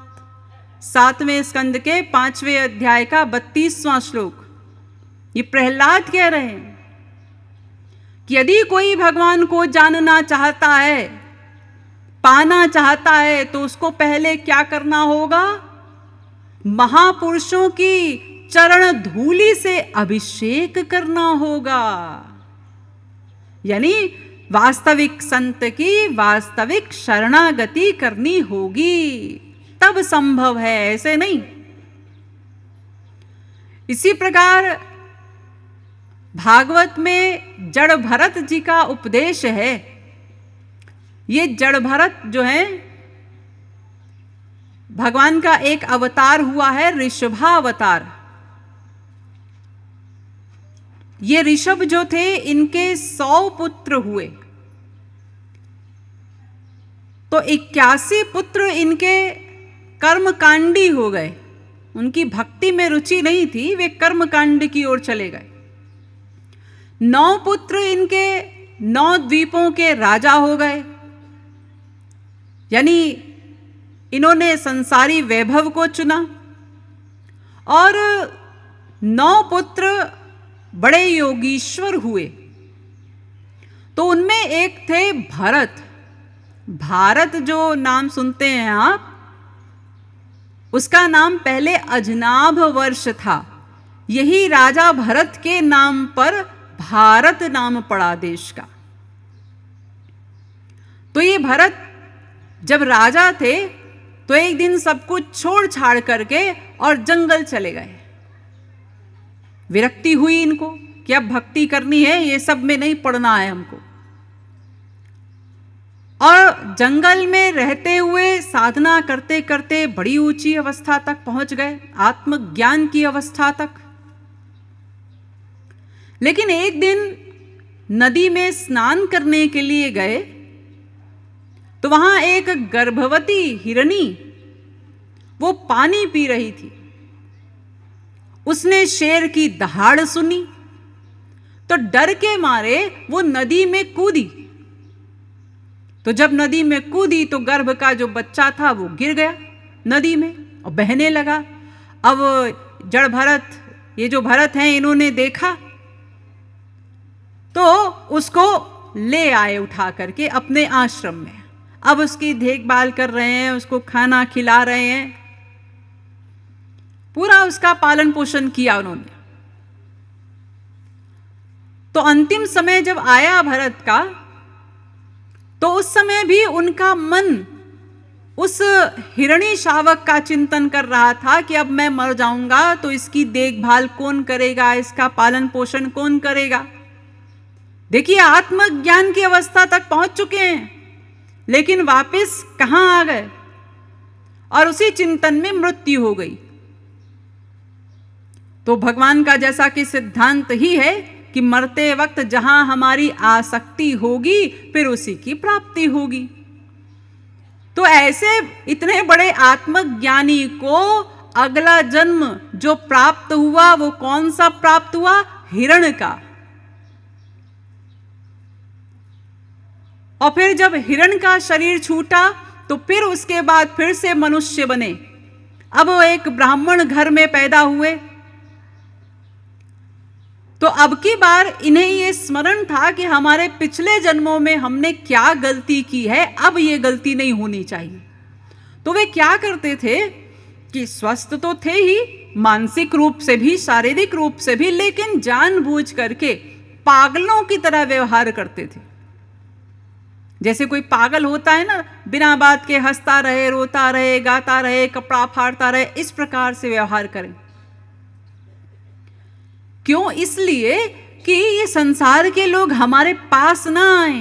7वें स्कंद के 5वें अध्याय का 32वां श्लोक। ये प्रहलाद कह रहे हैं कि यदि कोई भगवान को जानना चाहता है, पाना चाहता है, तो उसको पहले क्या करना होगा? महापुरुषों की चरण धूलि से अभिषेक करना होगा। यानी वास्तविक संत की वास्तविक शरणागति करनी होगी, तब संभव है, ऐसे नहीं। इसी प्रकार भागवत में जड़ भरत जी का उपदेश है। ये जड़ भरत जो है भगवान का एक अवतार हुआ है, ऋषभावतार। ये ऋषभ जो थे, इनके 100 पुत्र हुए, तो 81 पुत्र इनके कर्मकांडी हो गए। उनकी भक्ति में रुचि नहीं थी, वे कर्मकांड की ओर चले गए। 9 पुत्र इनके 9 द्वीपों के राजा हो गए, यानी इन्होंने संसारी वैभव को चुना। और 9 पुत्र बड़े योगीश्वर हुए, तो उनमें एक थे भरत। भारत जो नाम सुनते हैं आप, उसका नाम पहले अजनाभ वर्ष था। यही राजा भरत के नाम पर भारत नाम पड़ा देश का। तो ये भरत जब राजा थे, तो एक दिन सब कुछ छोड़ छाड़ करके और जंगल चले गए। विरक्ति हुई इनको कि अब भक्ति करनी है, ये सब में नहीं पड़ना है हमको। और जंगल में रहते हुए साधना करते करते बड़ी ऊंची अवस्था तक पहुंच गए, आत्मज्ञान की अवस्था तक। लेकिन एक दिन नदी में स्नान करने के लिए गए, तो वहां एक गर्भवती हिरनी वो पानी पी रही थी। उसने शेर की दहाड़ सुनी, तो डर के मारे वो नदी में कूदी। तो जब नदी में कूदी, तो गर्भ का जो बच्चा था वो गिर गया नदी में और बहने लगा। अब जड़ भरत, ये जो भरत हैं, इन्होंने देखा तो उसको ले आए उठा करके अपने आश्रम में। अब उसकी देखभाल कर रहे हैं, उसको खाना खिला रहे हैं, पूरा उसका पालन पोषण किया उन्होंने। तो अंतिम समय जब आया भरत का, तो उस समय भी उनका मन उस हिरणी शावक का चिंतन कर रहा था कि अब मैं मर जाऊंगा तो इसकी देखभाल कौन करेगा, इसका पालन पोषण कौन करेगा। देखिए, आत्मज्ञान की अवस्था तक पहुंच चुके हैं, लेकिन वापस कहां आ गए, और उसी चिंतन में मृत्यु हो गई। तो भगवान का जैसा कि सिद्धांत ही है कि मरते वक्त जहां हमारी आसक्ति होगी, फिर उसी की प्राप्ति होगी। तो ऐसे इतने बड़े आत्मज्ञानी को अगला जन्म जो प्राप्त हुआ, वो कौन सा प्राप्त हुआ? हिरण का। और फिर जब हिरण का शरीर छूटा तो फिर उसके बाद फिर से मनुष्य बने। अब वो एक ब्राह्मण घर में पैदा हुए। तो अब की बार इन्हें ये स्मरण था कि हमारे पिछले जन्मों में हमने क्या गलती की है, अब ये गलती नहीं होनी चाहिए। तो वे क्या करते थे कि स्वस्थ तो थे ही, मानसिक रूप से भी, शारीरिक रूप से भी, लेकिन जानबूझ करके पागलों की तरह व्यवहार करते थे। जैसे कोई पागल होता है ना, बिना बात के हंसता रहे, रोता रहे, गाता रहे, कपड़ा फाड़ता रहे, इस प्रकार से व्यवहार करें। क्यों? इसलिए कि ये संसार के लोग हमारे पास ना आए,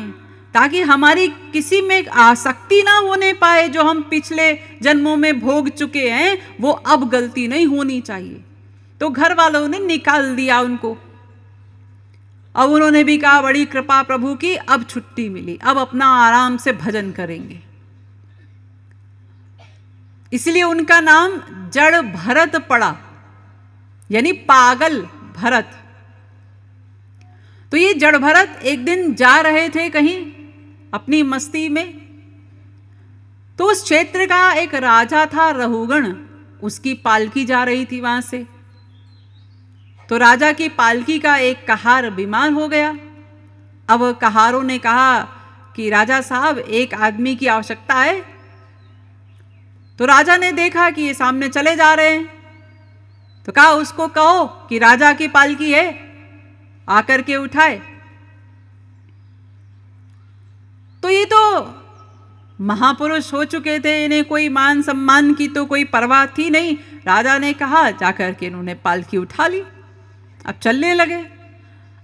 ताकि हमारी किसी में आसक्ति ना होने पाए। जो हम पिछले जन्मों में भोग चुके हैं वो अब गलती नहीं होनी चाहिए। तो घर वालों ने निकाल दिया उनको। अब उन्होंने भी कहा बड़ी कृपा प्रभु की, अब छुट्टी मिली, अब अपना आराम से भजन करेंगे। इसलिए उनका नाम जड़ भरत पड़ा, यानी पागल भरत। तो ये जड़ भरत एक दिन जा रहे थे कहीं अपनी मस्ती में। तो उस क्षेत्र का एक राजा था रहुगण, उसकी पालकी जा रही थी वहां से। तो राजा की पालकी का एक कहार बीमार हो गया। अब कहारों ने कहा कि राजा साहब, एक आदमी की आवश्यकता है। तो राजा ने देखा कि ये सामने चले जा रहे हैं, तो कहा उसको कहो कि राजा की पालकी है, आकर के उठाए। तो ये तो महापुरुष हो चुके थे, इन्हें कोई मान सम्मान की तो कोई परवाह थी नहीं। राजा ने कहा, जाकर के इन्होंने पालकी उठा ली। अब चलने लगे।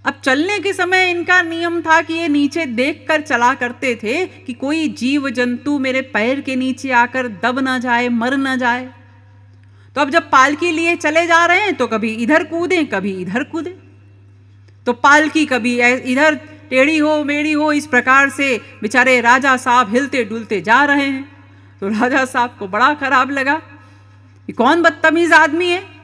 अब चलने के समय इनका नियम था कि ये नीचे देखकर चला करते थे कि कोई जीव जंतु मेरे पैर के नीचे आकर दब ना जाए, मर ना जाए। तो अब जब पालकी लिए चले जा रहे हैं तो कभी इधर कूदें, कभी इधर कूदें। तो पालकी कभी इधर टेढ़ी हो मेढ़ी हो, इस प्रकार से बेचारे राजा साहब हिलते डुलते जा रहे हैं। तो राजा साहब को बड़ा खराब लगा, ये कौन बदतमीज आदमी है।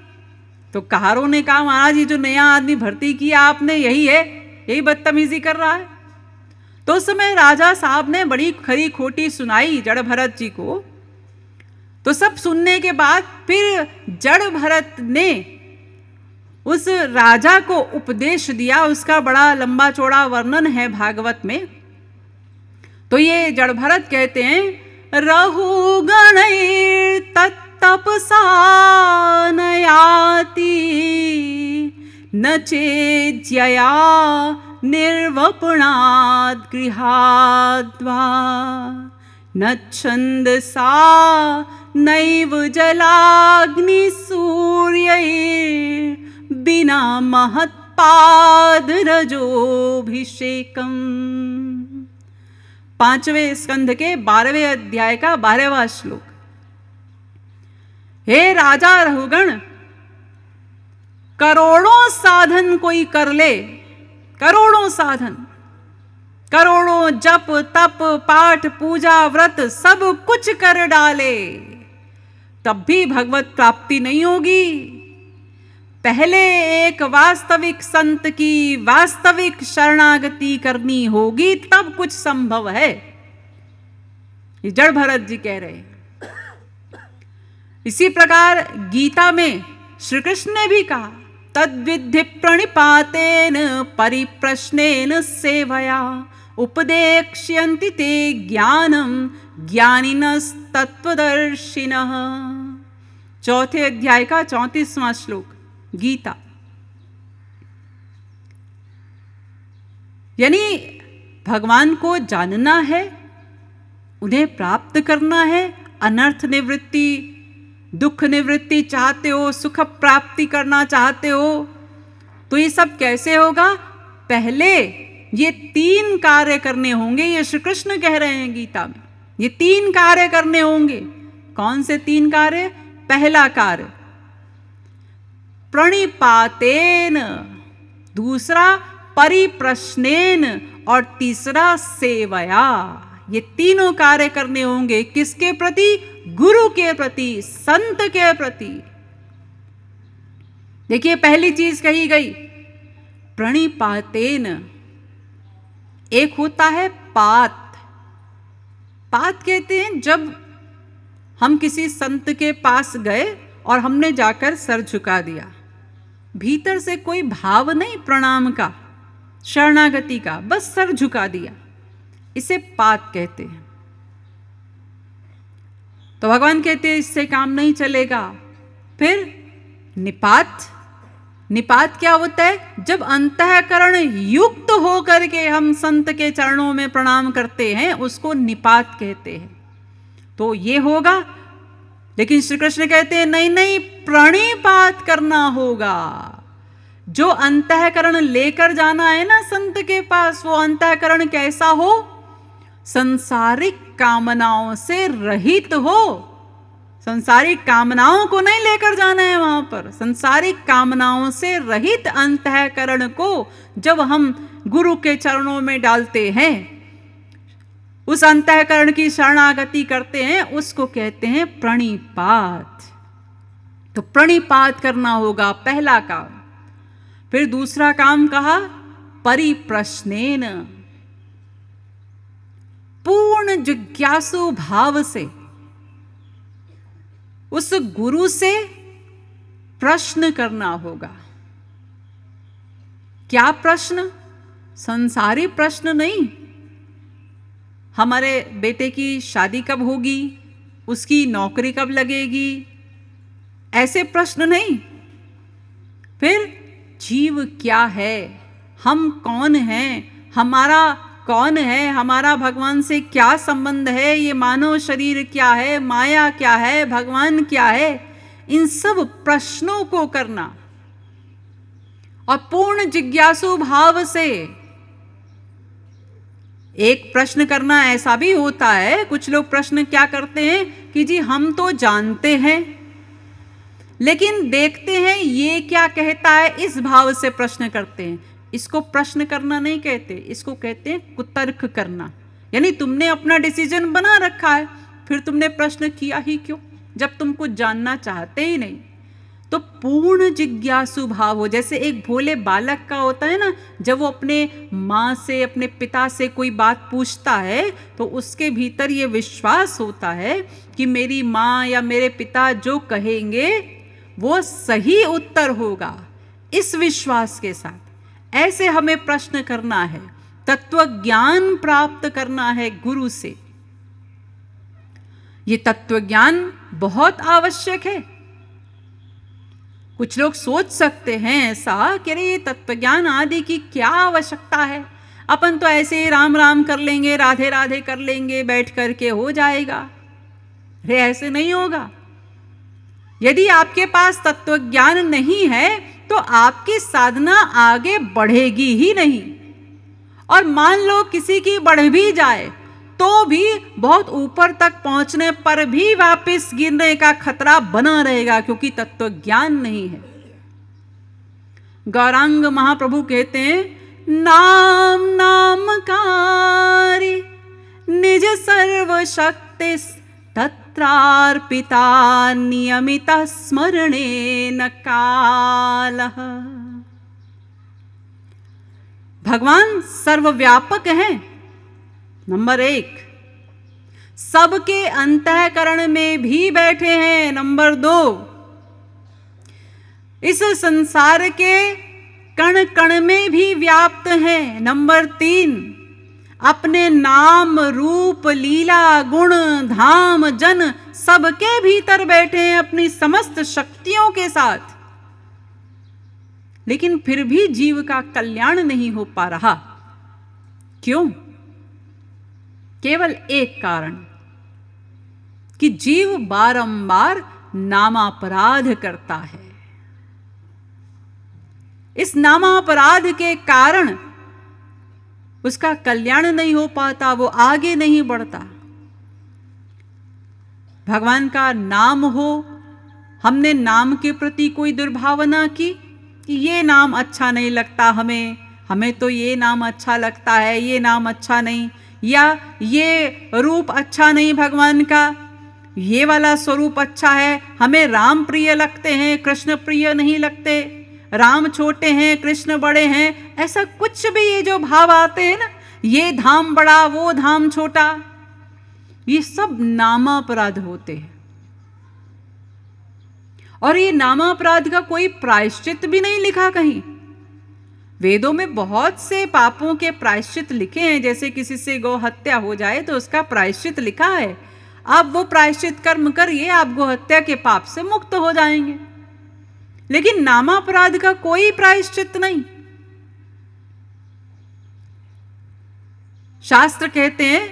तो कहारों ने कहा, महाराज ये जो नया आदमी भर्ती किया आपने, यही है, यही बदतमीजी कर रहा है। तो उस समय राजा साहब ने बड़ी खरी खोटी सुनाई जड़ भरत जी को। तो सब सुनने के बाद फिर जड़ भरत ने उस राजा को उपदेश दिया। उसका बड़ा लंबा चौड़ा वर्णन है भागवत में। तो ये जड़ भरत कहते हैं, रहुगण तत्तपसा न याति न चेज्यया निर्वपणाद् गृहाद्वा न छन्दसा नैव जलाग्नि सूर्यैर्विना महत्पाद रजोभिषेकम्। 5वें स्कंध के 12वें अध्याय का 12वां श्लोक। हे राजा रहुगण, करोड़ों साधन कोई कर ले, करोड़ों साधन, करोड़ों जप तप पाठ पूजा व्रत सब कुछ कर डाले, तब भी भगवत प्राप्ति नहीं होगी। पहले एक वास्तविक संत की वास्तविक शरणागति करनी होगी, तब कुछ संभव है। ये जड़ भरत जी कह रहे हैं। इसी प्रकार गीता में श्री कृष्ण ने भी कहा, तद्विद्धि प्रणिपातेन परिप्रश्नेन सेवया उपदेक्ष्यन्ति ते ज्ञानम ज्ञानिनस्तत्त्वदर्शिनः। 4थे अध्याय का 34वां श्लोक गीता। यानी भगवान को जानना है, उन्हें प्राप्त करना है, अनर्थ निवृत्ति, दुख निवृत्ति चाहते हो, सुख प्राप्ति करना चाहते हो, तो ये सब कैसे होगा? पहले ये 3 कार्य करने होंगे। ये श्री कृष्ण कह रहे हैं गीता में, ये 3 कार्य करने होंगे। कौन से 3 कार्य? पहला कार्य प्रणिपातेन, दूसरा परिप्रश्नेन और तीसरा सेवया। ये तीनों कार्य करने होंगे। किसके प्रति? गुरु के प्रति, संत के प्रति। देखिए पहली चीज कही गई प्रणिपातेन। एक होता है पात। पात कहते हैं जब हम किसी संत के पास गए और हमने जाकर सर झुका दिया, भीतर से कोई भाव नहीं प्रणाम का, शरणागति का, बस सर झुका दिया, इसे पात कहते हैं। तो भगवान कहते हैं इससे काम नहीं चलेगा। फिर निपात। निपात क्या होता है? जब अंतःकरण युक्त हो करके हम संत के चरणों में प्रणाम करते हैं, उसको निपात कहते हैं। तो ये होगा, लेकिन श्री कृष्ण कहते हैं नहीं नहीं, प्रणिपात करना होगा। जो अंतःकरण लेकर जाना है ना संत के पास, वो अंतःकरण कैसा हो? संसारिक कामनाओं से रहित हो। संसारिक कामनाओं को नहीं लेकर जाना है वहां पर, संसारिक कामनाओं से रहित अंतःकरण को जब हम गुरु के चरणों में डालते हैं, उस अंतःकरण की शरणागति करते हैं, उसको कहते हैं प्रणिपात। तो प्रणिपात करना होगा, पहला काम। फिर दूसरा काम कहा परिप्रश्नेन, पूर्ण जिज्ञासु भाव से उस गुरु से प्रश्न करना होगा। क्या प्रश्न? संसारी प्रश्न नहीं। हमारे बेटे की शादी कब होगी, उसकी नौकरी कब लगेगी, ऐसे प्रश्न नहीं। फिर जीव क्या है, हम कौन हैं, हमारा कौन है, हमारा भगवान से क्या संबंध है, ये मानव शरीर क्या है, माया क्या है, भगवान क्या है, इन सब प्रश्नों को करना। और पूर्ण जिज्ञासु भाव से एक प्रश्न करना ऐसा भी होता है, कुछ लोग प्रश्न क्या करते हैं कि जी हम तो जानते हैं, लेकिन देखते हैं ये क्या कहता है, इस भाव से प्रश्न करते हैं। इसको प्रश्न करना नहीं कहते, इसको कहते हैं कुतर्क करना। यानी तुमने अपना डिसीजन बना रखा है, फिर तुमने प्रश्न किया ही क्यों, जब तुम कुछ जानना चाहते ही नहीं। तो पूर्ण जिज्ञासु भाव हो, जैसे एक भोले बालक का होता है ना, जब वो अपने माँ से, अपने पिता से कोई बात पूछता है तो उसके भीतर ये विश्वास होता है कि मेरी माँ या मेरे पिता जो कहेंगे वो सही उत्तर होगा। इस विश्वास के साथ ऐसे हमें प्रश्न करना है, तत्व ज्ञान प्राप्त करना है गुरु से। ये तत्व ज्ञान बहुत आवश्यक है। कुछ लोग सोच सकते हैं ऐसा कि अरे ये तत्व ज्ञान आदि की क्या आवश्यकता है, अपन तो ऐसे ही राम राम कर लेंगे, राधे राधे कर लेंगे, बैठ करके हो जाएगा। अरे ऐसे नहीं होगा। यदि आपके पास तत्व ज्ञान नहीं है तो आपकी साधना आगे बढ़ेगी ही नहीं। और मान लो किसी की बढ़ भी जाए तो भी बहुत ऊपर तक पहुंचने पर भी वापस गिरने का खतरा बना रहेगा, क्योंकि तत्व ज्ञान नहीं है। गौरांग महाप्रभु कहते हैं, नाम नामकारी निज सर्वशक्ति तत्रार्पिता नियमिता स्मरणेन कालः। भगवान सर्वव्यापक हैं, नंबर एक। सबके अंतःकरण में भी बैठे हैं, नंबर दो। इस संसार के कण कण में भी व्याप्त हैं, नंबर तीन। अपने नाम रूप लीला गुण धाम जन सबके भीतर बैठे हैं अपनी समस्त शक्तियों के साथ, लेकिन फिर भी जीव का कल्याण नहीं हो पा रहा। क्यों? केवल एक कारण कि जीव बारंबार नामापराध करता है। इस नामापराध के कारण उसका कल्याण नहीं हो पाता, वो आगे नहीं बढ़ता। भगवान का नाम हो, हमने नाम के प्रति कोई दुर्भावना की कि ये नाम अच्छा नहीं लगता हमें, हमें तो ये नाम अच्छा लगता है, ये नाम अच्छा नहीं, या ये रूप अच्छा नहीं भगवान का, ये वाला स्वरूप अच्छा है, हमें राम प्रिय लगते हैं, कृष्ण प्रिय नहीं लगते। राम छोटे हैं कृष्ण बड़े हैं, ऐसा कुछ भी ये जो भाव आते हैं ना, ये धाम बड़ा वो धाम छोटा, ये सब नामापराध होते हैं। और ये नामापराध का कोई प्रायश्चित भी नहीं लिखा कहीं। वेदों में बहुत से पापों के प्रायश्चित लिखे हैं, जैसे किसी से गौ हत्या हो जाए तो उसका प्रायश्चित लिखा है, आप वो प्रायश्चित कर्म करिए, आप गौ हत्या के पाप से मुक्त हो जाएंगे। लेकिन नामापराध का कोई प्रायश्चित नहीं। शास्त्र कहते हैं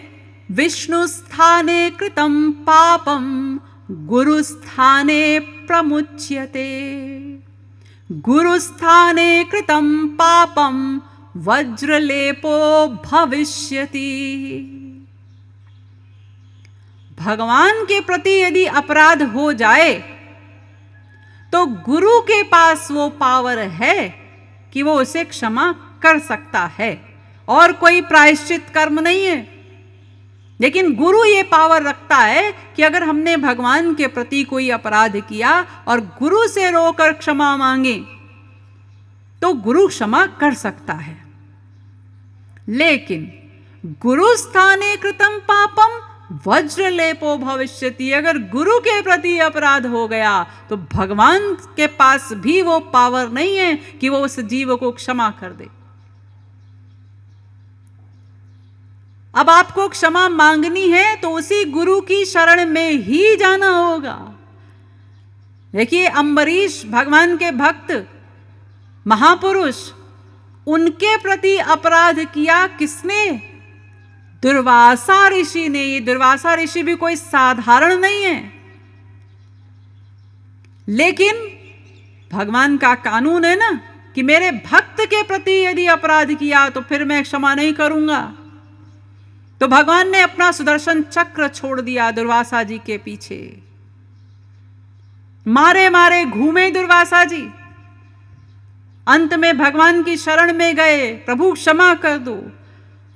विष्णु स्थाने कृतं पापम गुरु स्थाने प्रमुच्यते, गुरु स्थाने कृतं पापम वज्रलेपो भविष्यति। भगवान के प्रति यदि अपराध हो जाए तो गुरु के पास वो पावर है कि वो उसे क्षमा कर सकता है, और कोई प्रायश्चित कर्म नहीं है। लेकिन गुरु ये पावर रखता है कि अगर हमने भगवान के प्रति कोई अपराध किया और गुरु से रोकर क्षमा मांगे तो गुरु क्षमा कर सकता है। लेकिन गुरु स्थाने कृतं पापम वज्रलेपो भविष्यति, अगर गुरु के प्रति अपराध हो गया तो भगवान के पास भी वो पावर नहीं है कि वो उस जीव को क्षमा कर दे। अब आपको क्षमा मांगनी है तो उसी गुरु की शरण में ही जाना होगा। देखिए अम्बरीश भगवान के भक्त महापुरुष, उनके प्रति अपराध किया किसने? दुर्वासा ऋषि ने। ये दुर्वासा ऋषि भी कोई साधारण नहीं है। लेकिन भगवान का कानून है ना कि मेरे भक्त के प्रति यदि अपराध किया तो फिर मैं क्षमा नहीं करूंगा। तो भगवान ने अपना सुदर्शन चक्र छोड़ दिया दुर्वासा जी के पीछे। मारे मारे घूमे दुर्वासा जी, अंत में भगवान की शरण में गए, प्रभु क्षमा कर दो।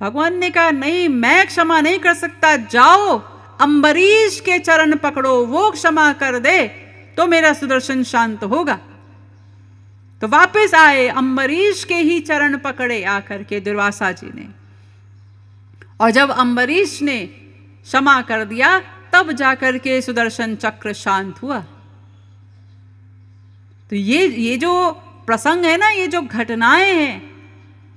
भगवान ने कहा नहीं, मैं क्षमा नहीं कर सकता, जाओ अम्बरीश के चरण पकड़ो, वो क्षमा कर दे तो मेरा सुदर्शन शांत होगा। तो वापस आए, अम्बरीश के ही चरण पकड़े आकर के दुर्वासा जी ने, और जब अम्बरीश ने क्षमा कर दिया तब जाकर के सुदर्शन चक्र शांत हुआ। तो ये जो प्रसंग है ना, ये जो घटनाएं हैं,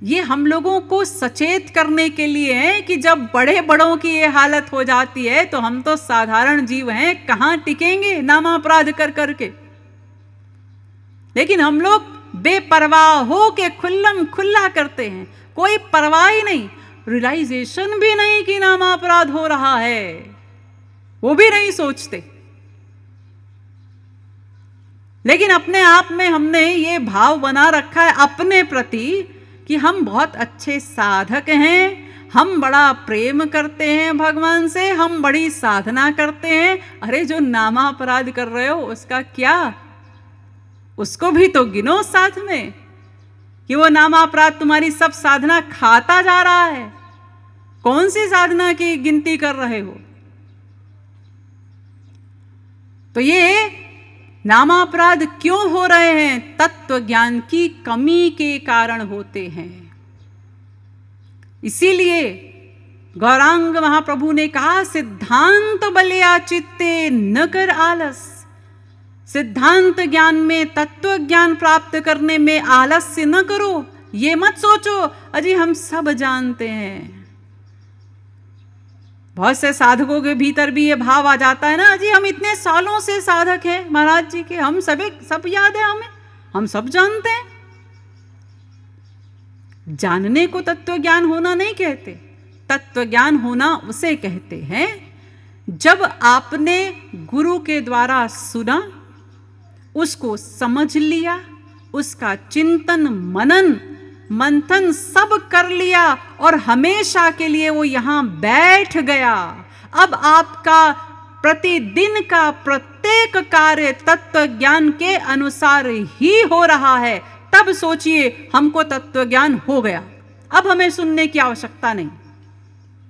ये हम लोगों को सचेत करने के लिए है कि जब बड़े बड़ों की ये हालत हो जाती है तो हम तो साधारण जीव हैं, कहां टिकेंगे नामापराध कर करके। लेकिन हम लोग बेपरवाह हो के खुल्लम खुल्ला करते हैं, कोई परवाह ही नहीं, रियलाइजेशन भी नहीं कि नामापराध हो रहा है, वो भी नहीं सोचते। लेकिन अपने आप में हमने ये भाव बना रखा है अपने प्रति कि हम बहुत अच्छे साधक हैं, हम बड़ा प्रेम करते हैं भगवान से, हम बड़ी साधना करते हैं। अरे जो नामापराध कर रहे हो उसका क्या, उसको भी तो गिनो साथ में कि वो नामापराध तुम्हारी सब साधना खाता जा रहा है। कौन सी साधना की गिनती कर रहे हो? तो ये नामापराध क्यों हो रहे हैं? तत्व ज्ञान की कमी के कारण होते हैं। इसीलिए गौरांग महाप्रभु ने कहा सिद्धांत बलिया चित्ते न कर आलस। सिद्धांत ज्ञान में, तत्व ज्ञान प्राप्त करने में आलस्य न करो। ये मत सोचो अजी हम सब जानते हैं। बहुत से साधकों के भीतर भी ये भाव आ जाता है ना, जी हम इतने सालों से साधक हैं महाराज जी के, हम सब याद है हमें, हम सब जानते हैं। जानने को तत्व ज्ञान होना नहीं कहते। तत्व ज्ञान होना उसे कहते हैं जब आपने गुरु के द्वारा सुना, उसको समझ लिया, उसका चिंतन मनन मंथन सब कर लिया और हमेशा के लिए वो यहां बैठ गया। अब आपका प्रतिदिन का प्रत्येक कार्य तत्व ज्ञान के अनुसार ही हो रहा है। तब सोचिए हमको तत्व ज्ञान हो गया, अब हमें सुनने की आवश्यकता नहीं।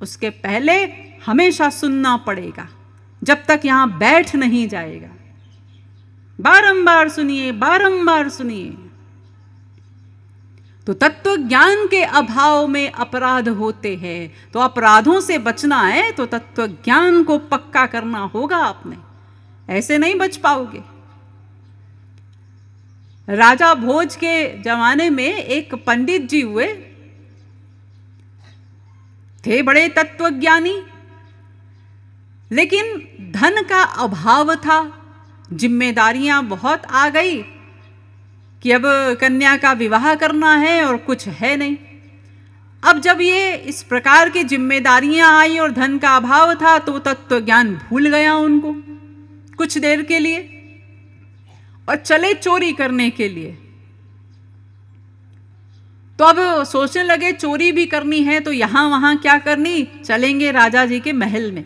उसके पहले हमेशा सुनना पड़ेगा जब तक यहां बैठ नहीं जाएगा। बारंबार सुनिए, बारंबार सुनिए। तो तत्व ज्ञान के अभाव में अपराध होते हैं। तो अपराधों से बचना है तो तत्व ज्ञान को पक्का करना होगा आपने, ऐसे नहीं बच पाओगे। राजा भोज के जमाने में एक पंडित जी हुए थे, बड़े तत्वज्ञानी, लेकिन धन का अभाव था, जिम्मेदारियां बहुत आ गई कि अब कन्या का विवाह करना है और कुछ है नहीं। अब जब ये इस प्रकार की जिम्मेदारियां आई और धन का अभाव था तो तत्व ज्ञान भूल गया उनको कुछ देर के लिए और चले चोरी करने के लिए। तो अब सोचने लगे चोरी भी करनी है तो यहां वहां क्या करनी, चलेंगे राजा जी के महल में,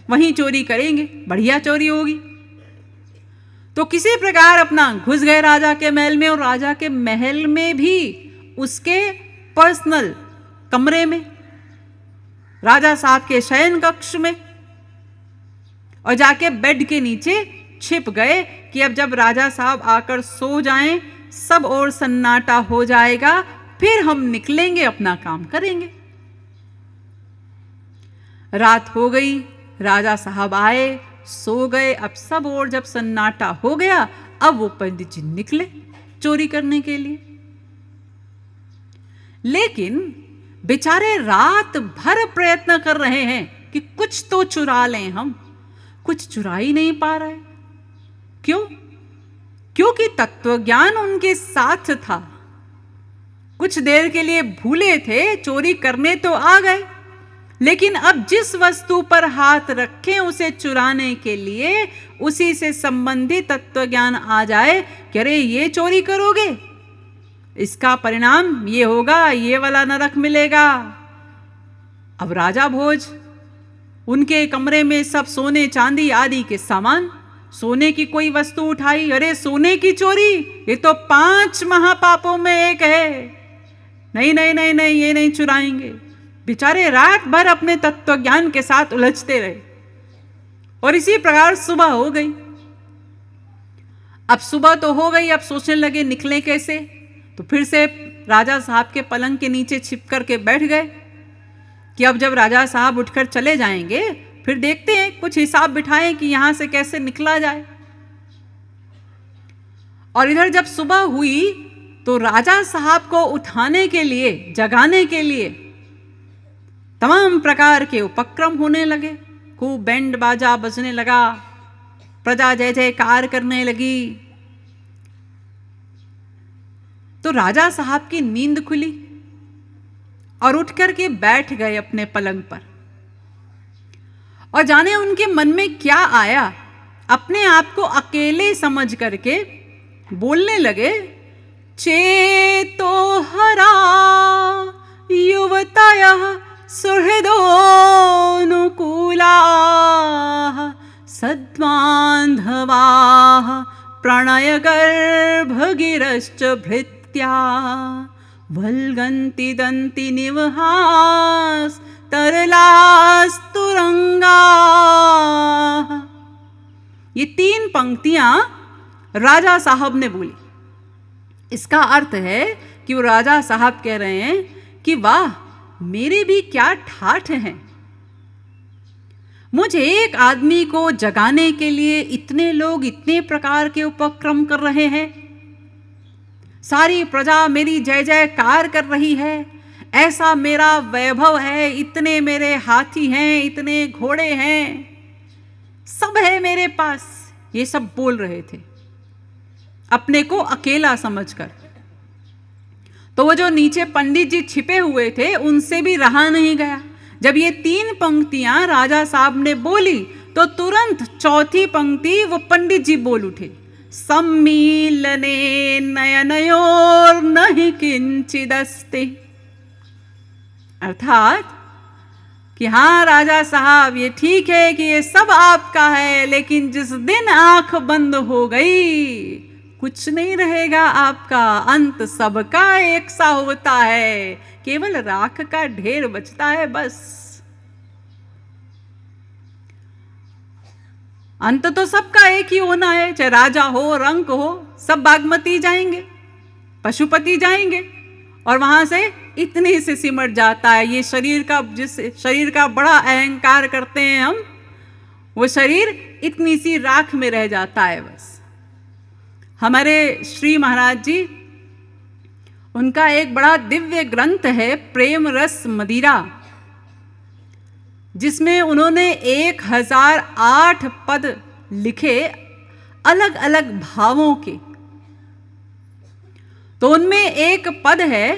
वहीं चोरी करेंगे, बढ़िया चोरी होगी। तो किसी प्रकार अपना घुस गए राजा के महल में, और राजा के महल में भी उसके पर्सनल कमरे में, राजा साहब के शयन कक्ष में, और जाके बेड के नीचे छिप गए कि अब जब राजा साहब आकर सो जाएं, सब और सन्नाटा हो जाएगा, फिर हम निकलेंगे, अपना काम करेंगे। रात हो गई, राजा साहब आए, सो गए। अब सब और जब सन्नाटा हो गया, अब वो पंडित जी निकले चोरी करने के लिए। लेकिन बेचारे रात भर प्रयत्न कर रहे हैं कि कुछ तो चुरा लें हम, कुछ चुरा ही नहीं पा रहे। क्यों? क्योंकि तत्वज्ञान उनके साथ था। कुछ देर के लिए भूले थे, चोरी करने तो आ गए, लेकिन अब जिस वस्तु पर हाथ रखें उसे चुराने के लिए उसी से संबंधित तत्वज्ञान आ जाए कि अरे ये चोरी करोगे, इसका परिणाम ये होगा, ये वाला नरक मिलेगा। अब राजा भोज, उनके कमरे में सब सोने चांदी आदि के सामान, सोने की कोई वस्तु उठाई, अरे सोने की चोरी, ये तो 5 महापापों में एक है, नहीं नहीं नहीं नहीं, ये नहीं चुराएंगे। बेचारे रात भर अपने तत्वज्ञान के साथ उलझते रहे और इसी प्रकार सुबह हो गई। अब सुबह तो हो गई, अब सोचने लगे निकले कैसे। तो फिर से राजा साहब के पलंग के नीचे छिप करके बैठ गए कि अब जब राजा साहब उठकर चले जाएंगे फिर देखते हैं, कुछ हिसाब बिठाएं कि यहां से कैसे निकला जाए। और इधर जब सुबह हुई तो राजा साहब को उठाने के लिए, जगाने के लिए तमाम प्रकार के उपक्रम होने लगे। खूब बैंड बाजा बजने लगा, प्रजा जय जयकार करने लगी। तो राजा साहब की नींद खुली और उठ करके बैठ गए अपने पलंग पर। और जाने उनके मन में क्या आया, अपने आप को अकेले समझ करके बोलने लगे, चेतो हरा युवतयः सुहृदोऽनुकूलाः सद्बान्धवाः प्रणयगर्भगिरश्च भृत्या वल्गन्ति दन्ति निवहास् तरलास्तुरंगाः। ये 3 पंक्तियां राजा साहब ने बोली। इसका अर्थ है कि वो राजा साहब कह रहे हैं कि वाह, मेरे भी क्या ठाठ हैं, मुझे एक आदमी को जगाने के लिए इतने लोग इतने प्रकार के उपक्रम कर रहे हैं, सारी प्रजा मेरी जय जयकार कर रही है, ऐसा मेरा वैभव है, इतने मेरे हाथी हैं, इतने घोड़े हैं, सब है मेरे पास। ये सब बोल रहे थे अपने को अकेला समझकर। तो वो जो नीचे पंडित जी छिपे हुए थे उनसे भी रहा नहीं गया। जब ये 3 पंक्तियां राजा साहब ने बोली तो तुरंत चौथी पंक्ति वो पंडित जी बोल उठे, सम्मीलने नयनयोर नहीं किंचिदस्ति। अर्थात कि हाँ राजा साहब, ये ठीक है कि ये सब आपका है, लेकिन जिस दिन आंख बंद हो गई कुछ नहीं रहेगा आपका, अंत सबका एक सा होता है, केवल राख का ढेर बचता है बस। अंत तो सबका एक ही होना है, चाहे राजा हो रंक हो, सब बागमती जाएंगे, पशुपति जाएंगे, और वहां से इतने से सिमट जाता है। ये शरीर का, जिस शरीर का बड़ा अहंकार करते हैं हम, वो शरीर इतनी सी राख में रह जाता है बस। हमारे श्री महाराज जी, उनका एक बड़ा दिव्य ग्रंथ है प्रेम रस मदिरा, जिसमें उन्होंने 1008 पद लिखे अलग अलग भावों के। तो उनमें एक पद है,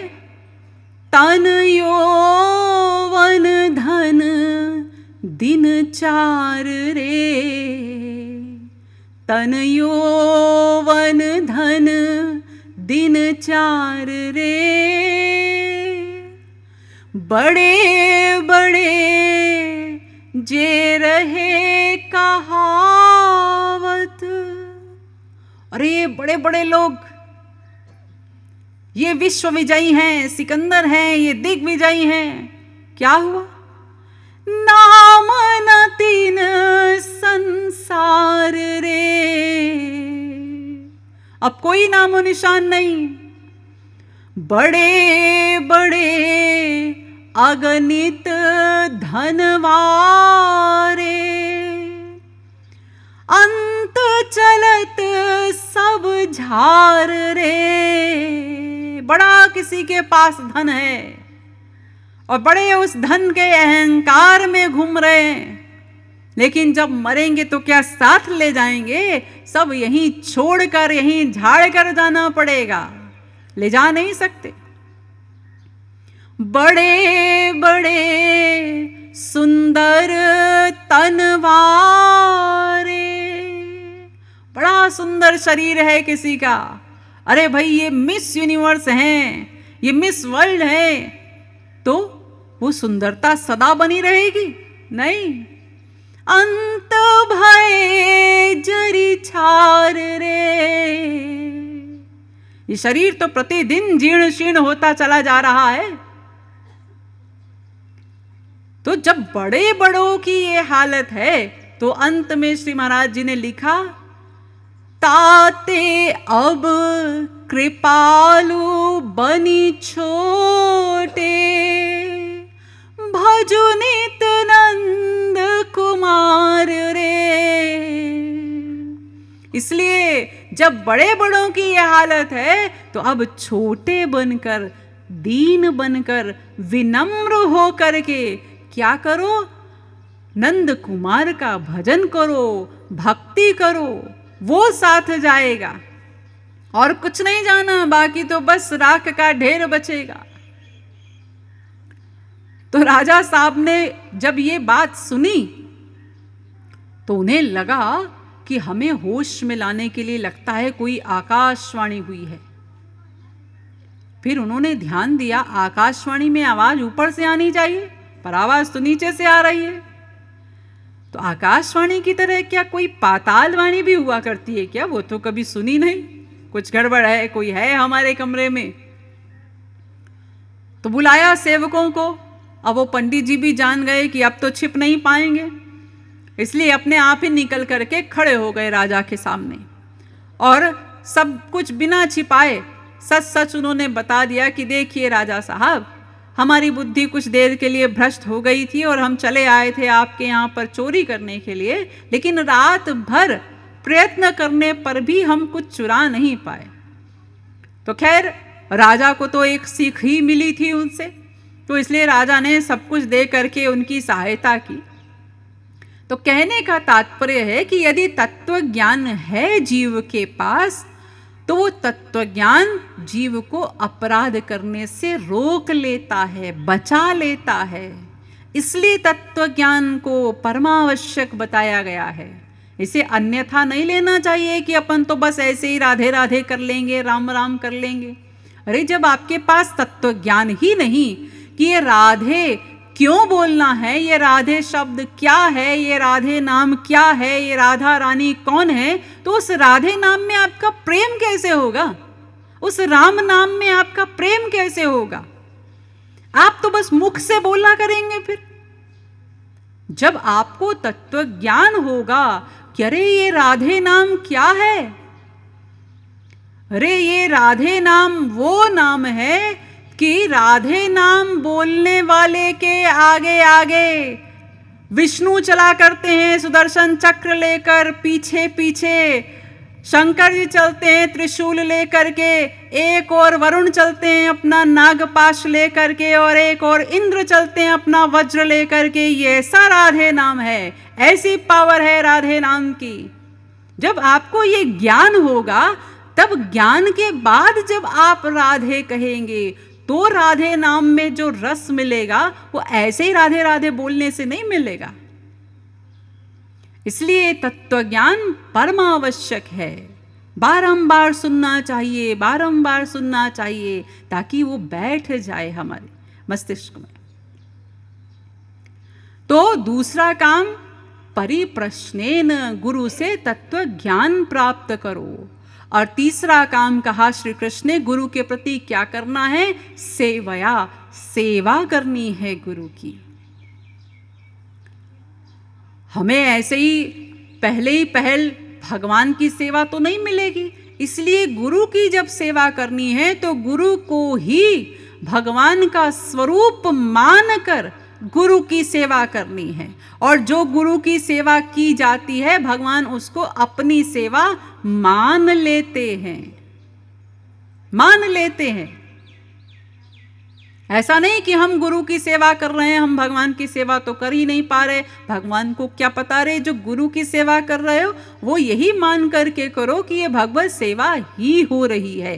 तन यौवन धन दिन चार रे, तन यौवन धन दिन चार रे, बड़े बड़े जे रहे कहावत। अरे ये बड़े बड़े लोग, ये विश्व विजयी हैं, सिकंदर हैं, ये दिग्विजयी हैं, क्या हुआ? नाम न तीन संसार रे, अब कोई नामो निशान नहीं। बड़े बड़े अगणित धनवारे, अंत चलत सब झार रे। बड़ा किसी के पास धन है और बड़े उस धन के अहंकार में घूम रहे हैं, लेकिन जब मरेंगे तो क्या साथ ले जाएंगे? सब यहीं छोड़कर, यहीं झाड़ कर जाना पड़ेगा, ले जा नहीं सकते। बड़े बड़े सुंदर तनवारे, बड़ा सुंदर शरीर है किसी का। अरे भाई ये मिस यूनिवर्स हैं, ये मिस वर्ल्ड है, तो वो सुंदरता सदा बनी रहेगी? नहीं। अंत भय जरी छार रे, ये शरीर तो प्रतिदिन जीर्ण शीर्ण होता चला जा रहा है। तो जब बड़े बड़ों की ये हालत है, तो अंत में श्री महाराज जी ने लिखा, ताते अब कृपालु बनी छोटे, भजु नित नंद कुमार रे। इसलिए जब बड़े बड़ों की ये हालत है, तो अब छोटे बनकर, दीन बनकर, विनम्र हो करके क्या करो? नंद कुमार का भजन करो, भक्ति करो, वो साथ जाएगा। और कुछ नहीं जाना, बाकी तो बस राख का ढेर बचेगा। तो राजा साहब ने जब ये बात सुनी, तो उन्हें लगा कि हमें होश में लाने के लिए लगता है कोई आकाशवाणी हुई है। फिर उन्होंने ध्यान दिया, आकाशवाणी में आवाज ऊपर से आनी चाहिए, पर आवाज तो नीचे से आ रही है। तो आकाशवाणी की तरह क्या कोई पातालवाणी भी हुआ करती है क्या? वो तो कभी सुनी नहीं, कुछ गड़बड़ है, कोई है हमारे कमरे में। तो बुलाया सेवकों को। अब वो पंडित जी भी जान गए कि अब तो छिप नहीं पाएंगे, इसलिए अपने आप ही निकल करके खड़े हो गए राजा के सामने, और सब कुछ बिना छिपाए सच सच उन्होंने बता दिया कि देखिए राजा साहब, हमारी बुद्धि कुछ देर के लिए भ्रष्ट हो गई थी और हम चले आए थे आपके यहाँ पर चोरी करने के लिए, लेकिन रात भर प्रयत्न करने पर भी हम कुछ चुरा नहीं पाए। तो खैर राजा को तो एक सीख ही मिली थी उनसे, तो इसलिए राजा ने सब कुछ दे करके उनकी सहायता की। तो कहने का तात्पर्य है कि यदि तत्व ज्ञान है जीव के पास, तो वो तत्व ज्ञान जीव को अपराध करने से रोक लेता है, बचा लेता है। इसलिए तत्व ज्ञान को परमावश्यक बताया गया है। इसे अन्यथा नहीं लेना चाहिए कि अपन तो बस ऐसे ही राधे राधे कर लेंगे, राम राम कर लेंगे। अरे जब आपके पास तत्व ज्ञान ही नहीं कि ये राधे क्यों बोलना है, ये राधे शब्द क्या है, ये राधे नाम क्या है, ये राधा रानी कौन है, तो उस राधे नाम में आपका प्रेम कैसे होगा? उस राम नाम में आपका प्रेम कैसे होगा? आप तो बस मुख से बोला करेंगे। फिर जब आपको तत्व ज्ञान होगा कि अरे ये राधे नाम क्या है, अरे ये राधे नाम वो नाम है कि राधे नाम बोलने वाले के आगे आगे विष्णु चला करते हैं सुदर्शन चक्र लेकर, पीछे पीछे शंकर जी चलते हैं त्रिशूल लेकर के, एक और वरुण चलते हैं अपना नागपाश लेकर के, और एक और इंद्र चलते हैं अपना वज्र लेकर के। ये ऐसा राधे नाम है, ऐसी पावर है राधे नाम की। जब आपको ये ज्ञान होगा, तब ज्ञान के बाद जब आप राधे कहेंगे, तो राधे नाम में जो रस मिलेगा वो ऐसे ही राधे राधे बोलने से नहीं मिलेगा। इसलिए तत्व ज्ञान परमावश्यक है, बारंबार सुनना चाहिए, बारंबार सुनना चाहिए, ताकि वो बैठ जाए हमारे मस्तिष्क में। तो दूसरा काम, परिप्रश्नेन, गुरु से तत्व ज्ञान प्राप्त करो। और तीसरा काम कहा श्री कृष्ण ने, गुरु के प्रति क्या करना है? सेवया, सेवा करनी है गुरु की। हमें ऐसे ही पहल भगवान की सेवा तो नहीं मिलेगी, इसलिए गुरु की जब सेवा करनी है तो गुरु को ही भगवान का स्वरूप मानकर गुरु की सेवा करनी है। और जो गुरु की सेवा की जाती है, भगवान उसको अपनी सेवा मान लेते हैं, मान लेते हैं। ऐसा नहीं कि हम गुरु की सेवा कर रहे हैं, हम भगवान की सेवा तो कर ही नहीं पा रहे। भगवान को क्या पता रहे, जो गुरु की सेवा कर रहे हो वो यही मान करके करो कि ये भगवत सेवा ही हो रही है।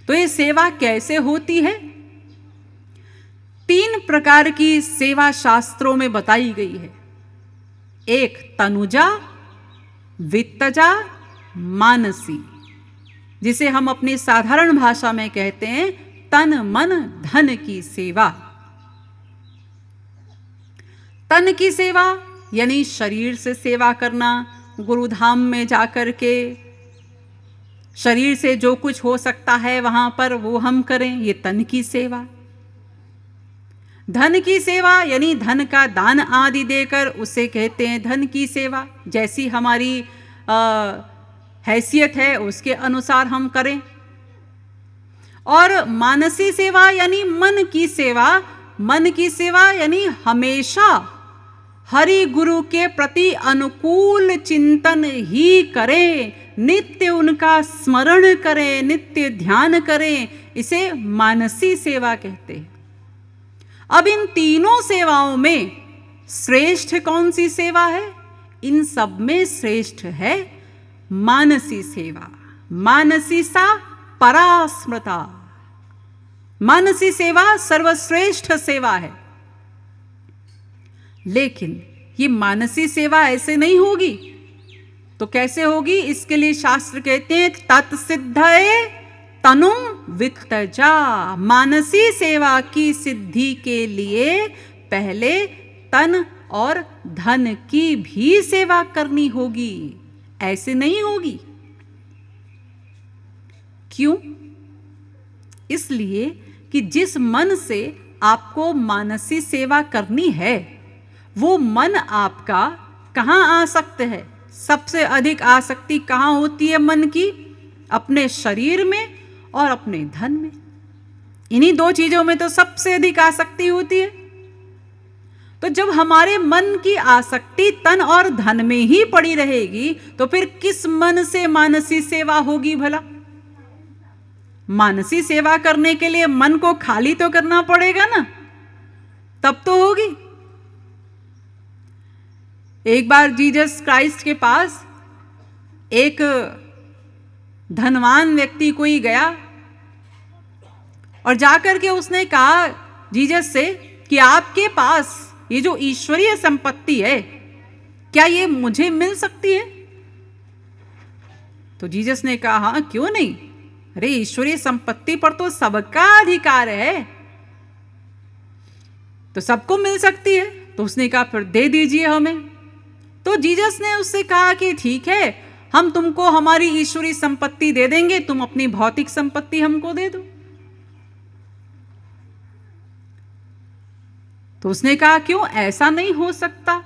तो ये सेवा कैसे होती है? 3 प्रकार की सेवा शास्त्रों में बताई गई है। एक तनुजा, वित्तजा, मानसी, जिसे हम अपनी साधारण भाषा में कहते हैं तन मन धन की सेवा। तन की सेवा यानी शरीर से सेवा करना, गुरुधाम में जाकर के शरीर से जो कुछ हो सकता है वहां पर वो हम करें, ये तन की सेवा। धन की सेवा यानी धन का दान आदि देकर, उसे कहते हैं धन की सेवा। जैसी हमारी हैसियत है उसके अनुसार हम करें। और मानसी सेवा यानी मन की सेवा। मन की सेवा यानी हमेशा हरि गुरु के प्रति अनुकूल चिंतन ही करें, नित्य उनका स्मरण करें, नित्य ध्यान करें, इसे मानसी सेवा कहते हैं। अब इन तीनों सेवाओं में श्रेष्ठ कौन सी सेवा है? इन सब में श्रेष्ठ है मानसी सेवा। मानसी सा परास्मृता, मानसी सेवा सर्वश्रेष्ठ सेवा है। लेकिन ये मानसी सेवा ऐसे नहीं होगी, तो कैसे होगी? इसके लिए शास्त्र कहते हैं तत्सिद्धये तनुम वित्तजा। मानसी सेवा की सिद्धि के लिए पहले तन और धन की भी सेवा करनी होगी, ऐसे नहीं होगी। क्यों? इसलिए कि जिस मन से आपको मानसी सेवा करनी है, वो मन आपका कहाँ आसक्त है? सबसे अधिक आसक्ति कहाँ होती है मन की? अपने शरीर में और अपने धन में। इन्हीं 2 चीजों में तो सबसे अधिक आसक्ति होती है। तो जब हमारे मन की आसक्ति तन और धन में ही पड़ी रहेगी, तो फिर किस मन से मानसी सेवा होगी भला? मानसी सेवा करने के लिए मन को खाली तो करना पड़ेगा ना, तब तो होगी। एक बार जीसस क्राइस्ट के पास एक धनवान व्यक्ति कोई गया और जाकर के उसने कहा जीसस से कि आपके पास ये जो ईश्वरीय संपत्ति है, क्या ये मुझे मिल सकती है? तो जीसस ने कहा हाँ, क्यों नहीं, अरे ईश्वरीय संपत्ति पर तो सबका अधिकार है, तो सबको मिल सकती है। तो उसने कहा फिर दे दीजिए हमें। तो जीसस ने उससे कहा कि ठीक है, हम तुमको हमारी ईश्वरीय संपत्ति दे देंगे, तुम अपनी भौतिक संपत्ति हमको दे दो। तो उसने कहा क्यों, ऐसा नहीं हो सकता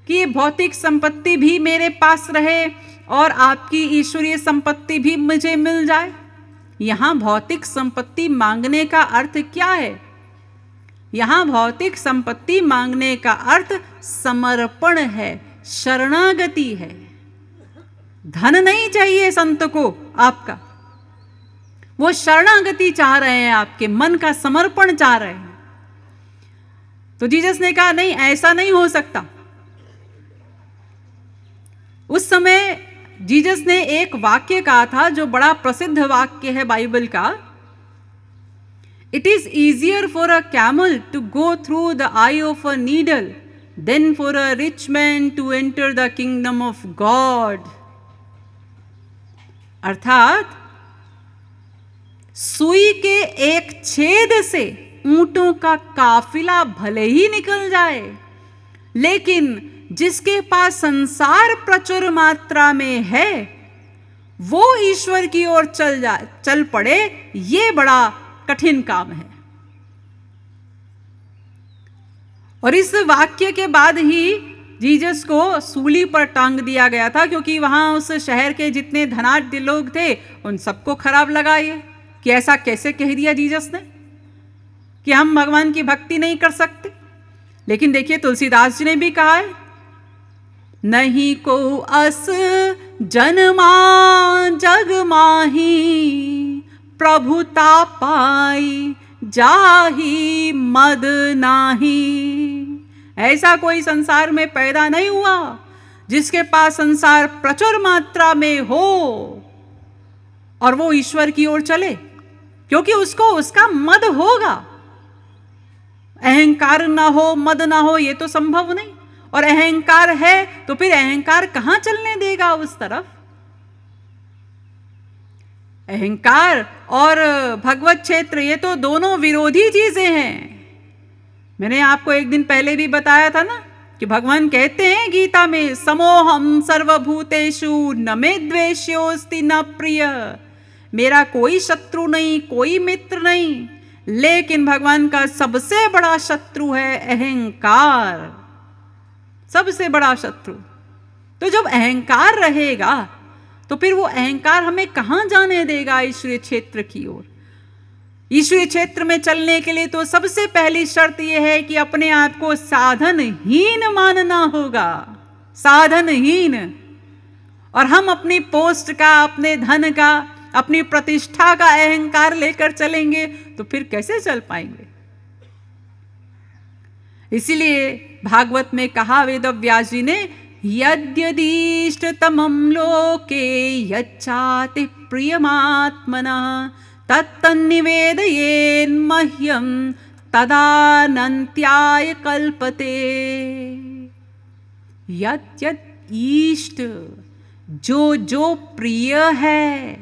कि ये भौतिक संपत्ति भी मेरे पास रहे और आपकी ईश्वरीय संपत्ति भी मुझे मिल जाए। यहां भौतिक संपत्ति मांगने का अर्थ क्या है? यहां भौतिक संपत्ति मांगने का अर्थ समर्पण है, शरणागति है। धन नहीं चाहिए संत को आपका, वो शरणागति चाह रहे हैं, आपके मन का समर्पण चाह रहे हैं। तो जीसस ने कहा नहीं, ऐसा नहीं हो सकता। उस समय जीसस ने एक वाक्य कहा था जो बड़ा प्रसिद्ध वाक्य है बाइबल का। It is easier for a camel to go through the eye of a needle than for a rich man to enter the kingdom of God. अर्थात सुई के एक छेद से ऊंटों का काफिला भले ही निकल जाए, लेकिन जिसके पास संसार प्रचुर मात्रा में है वो ईश्वर की ओर चल पड़े, ये बड़ा कठिन काम है। और इस वाक्य के बाद ही जीसस को सूली पर टांग दिया गया था, क्योंकि वहां उस शहर के जितने धनाढ्य लोग थे उन सबको खराब लगा ये कि ऐसा कैसे कह दिया जीसस ने कि हम भगवान की भक्ति नहीं कर सकते। लेकिन देखिए तुलसीदास जी ने भी कहा है, नहीं को अस जन्मा जग माही प्रभुता पाई जाही मद नाही। ऐसा कोई संसार में पैदा नहीं हुआ जिसके पास संसार प्रचुर मात्रा में हो और वो ईश्वर की ओर चले, क्योंकि उसको उसका मद होगा। अहंकार ना हो, मद ना हो, ये तो संभव नहीं। और अहंकार है तो फिर अहंकार कहां चलने देगा उस तरफ? अहंकार और भगवत क्षेत्र ये तो दोनों विरोधी चीजें हैं। मैंने आपको एक दिन पहले भी बताया था ना कि भगवान कहते हैं गीता में, समोहम सर्वभूतेषु न मे द्वेष्योस्ति न प्रिय। मेरा कोई शत्रु नहीं, कोई मित्र नहीं, लेकिन भगवान का सबसे बड़ा शत्रु है अहंकार, सबसे बड़ा शत्रु। तो जब अहंकार रहेगा तो फिर वो अहंकार हमें कहां जाने देगा ईश्वरीय क्षेत्र की ओर? ईश्वरीय क्षेत्र में चलने के लिए तो सबसे पहली शर्त यह है कि अपने आप को साधनहीन मानना होगा, साधनहीन। और हम अपनी पोस्ट का, अपने धन का, अपनी प्रतिष्ठा का अहंकार लेकर चलेंगे तो फिर कैसे चल पाएंगे? इसीलिए भागवत में कहा वेदव्यास जी ने, यद्यदीष्टतमं लोके यच्चाति प्रियमात्मनः तत्तन्निवेदयेन्मह्यं तदानन्त्याय कल्पते। यत् यत् इष्ट, जो जो प्रिय है,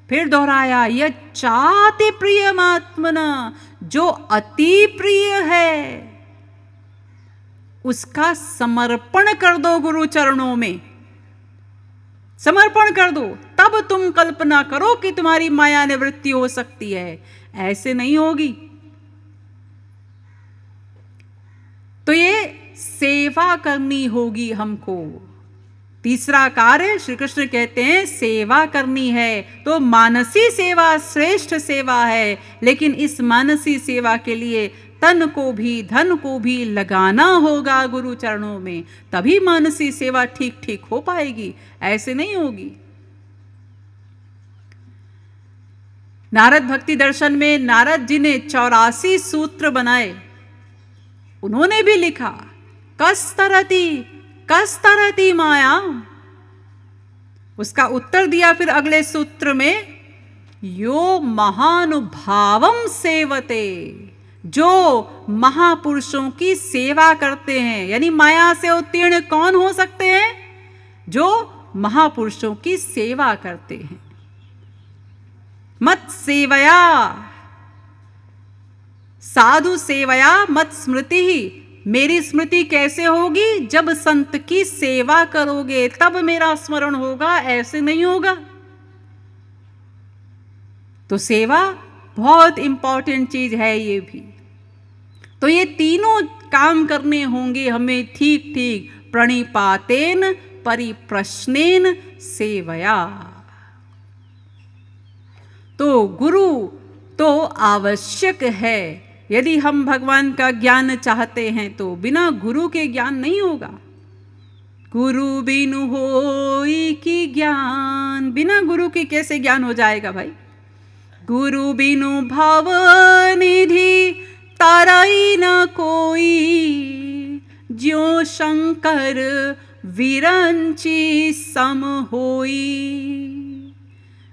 फिर दोहराया, यच्चाति प्रियमात्मनः, जो अति प्रिय है उसका समर्पण कर दो गुरु चरणों में, समर्पण कर दो। तब तुम कल्पना करो कि तुम्हारी माया निवृत्ति हो सकती है, ऐसे नहीं होगी। तो ये सेवा करनी होगी हमको। तीसरा कार्य श्री कृष्ण कहते हैं सेवा करनी है। तो मानसी सेवा श्रेष्ठ सेवा है, लेकिन इस मानसी सेवा के लिए तन को भी धन को भी लगाना होगा गुरु चरणों में, तभी मानसी सेवा ठीक ठीक हो पाएगी, ऐसे नहीं होगी। नारद भक्ति दर्शन में नारद जी ने 84 सूत्र बनाए। उन्होंने भी लिखा, कस्तरति माया। उसका उत्तर दिया फिर अगले सूत्र में, यो महानुभावम सेवते, जो महापुरुषों की सेवा करते हैं। यानी माया से उत्तीर्ण कौन हो सकते हैं? जो महापुरुषों की सेवा करते हैं। मत सेवया साधु सेवया मत स्मृति ही। मेरी स्मृति कैसे होगी? जब संत की सेवा करोगे तब मेरा स्मरण होगा, ऐसे नहीं होगा। तो सेवा बहुत इंपॉर्टेंट चीज है ये भी। तो ये तीनों काम करने होंगे हमें ठीक ठीक, प्रणिपातेन परिप्रश्नेन सेवया। तो गुरु तो आवश्यक है। यदि हम भगवान का ज्ञान चाहते हैं तो बिना गुरु के ज्ञान नहीं होगा। गुरु बिनु होई की ज्ञान, बिना गुरु की कैसे ज्ञान हो जाएगा भाई। गुरु बिनु भव निधि ताराई न कोई, ज्यों शंकर विरंची सम होई।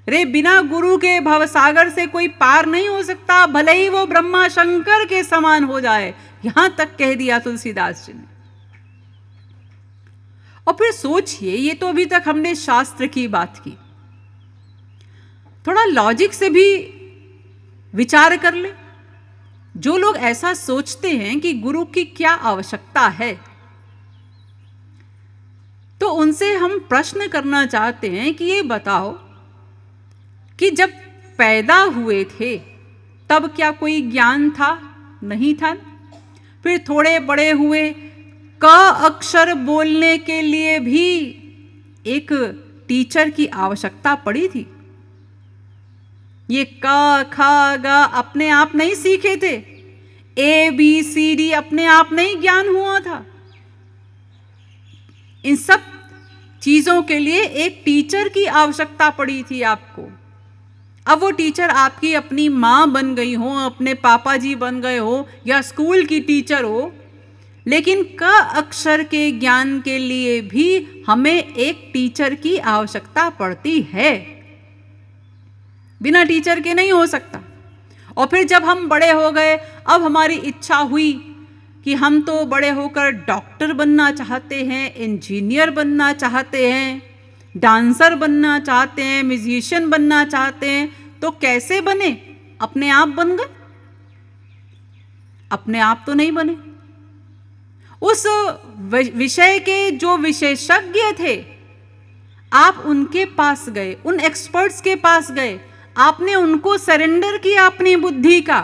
रे बिना गुरु के भवसागर से कोई पार नहीं हो सकता, भले ही वो ब्रह्मा शंकर के समान हो जाए, यहां तक कह दिया तुलसीदास जी ने। और फिर सोचिए, ये तो अभी तक हमने शास्त्र की बात की, थोड़ा लॉजिक से भी विचार कर ले। जो लोग ऐसा सोचते हैं कि गुरु की क्या आवश्यकता है, तो उनसे हम प्रश्न करना चाहते हैं कि ये बताओ कि जब पैदा हुए थे तब क्या कोई ज्ञान था? नहीं था। फिर थोड़े बड़े हुए, क अक्षर बोलने के लिए भी एक टीचर की आवश्यकता पड़ी थी। ये क ख ग अपने आप नहीं सीखे थे, ABCD अपने आप नहीं ज्ञान हुआ था। इन सब चीजों के लिए एक टीचर की आवश्यकता पड़ी थी आपको। अब वो टीचर आपकी अपनी माँ बन गई हो, अपने पापा जी बन गए हो, या स्कूल की टीचर हो, लेकिन क अक्षर के ज्ञान के लिए भी हमें एक टीचर की आवश्यकता पड़ती है। बिना टीचर के नहीं हो सकता। और फिर जब हम बड़े हो गए, अब हमारी इच्छा हुई कि हम तो बड़े होकर डॉक्टर बनना चाहते हैं, इंजीनियर बनना चाहते हैं, डांसर बनना चाहते हैं, म्यूजिशियन बनना चाहते हैं, तो कैसे बने? अपने आप बन गए? अपने आप तो नहीं बने। उस विषय के जो विशेषज्ञ थे, आप उनके पास गए, उन एक्सपर्ट्स के पास गए, आपने उनको सरेंडर किया अपनी बुद्धि का,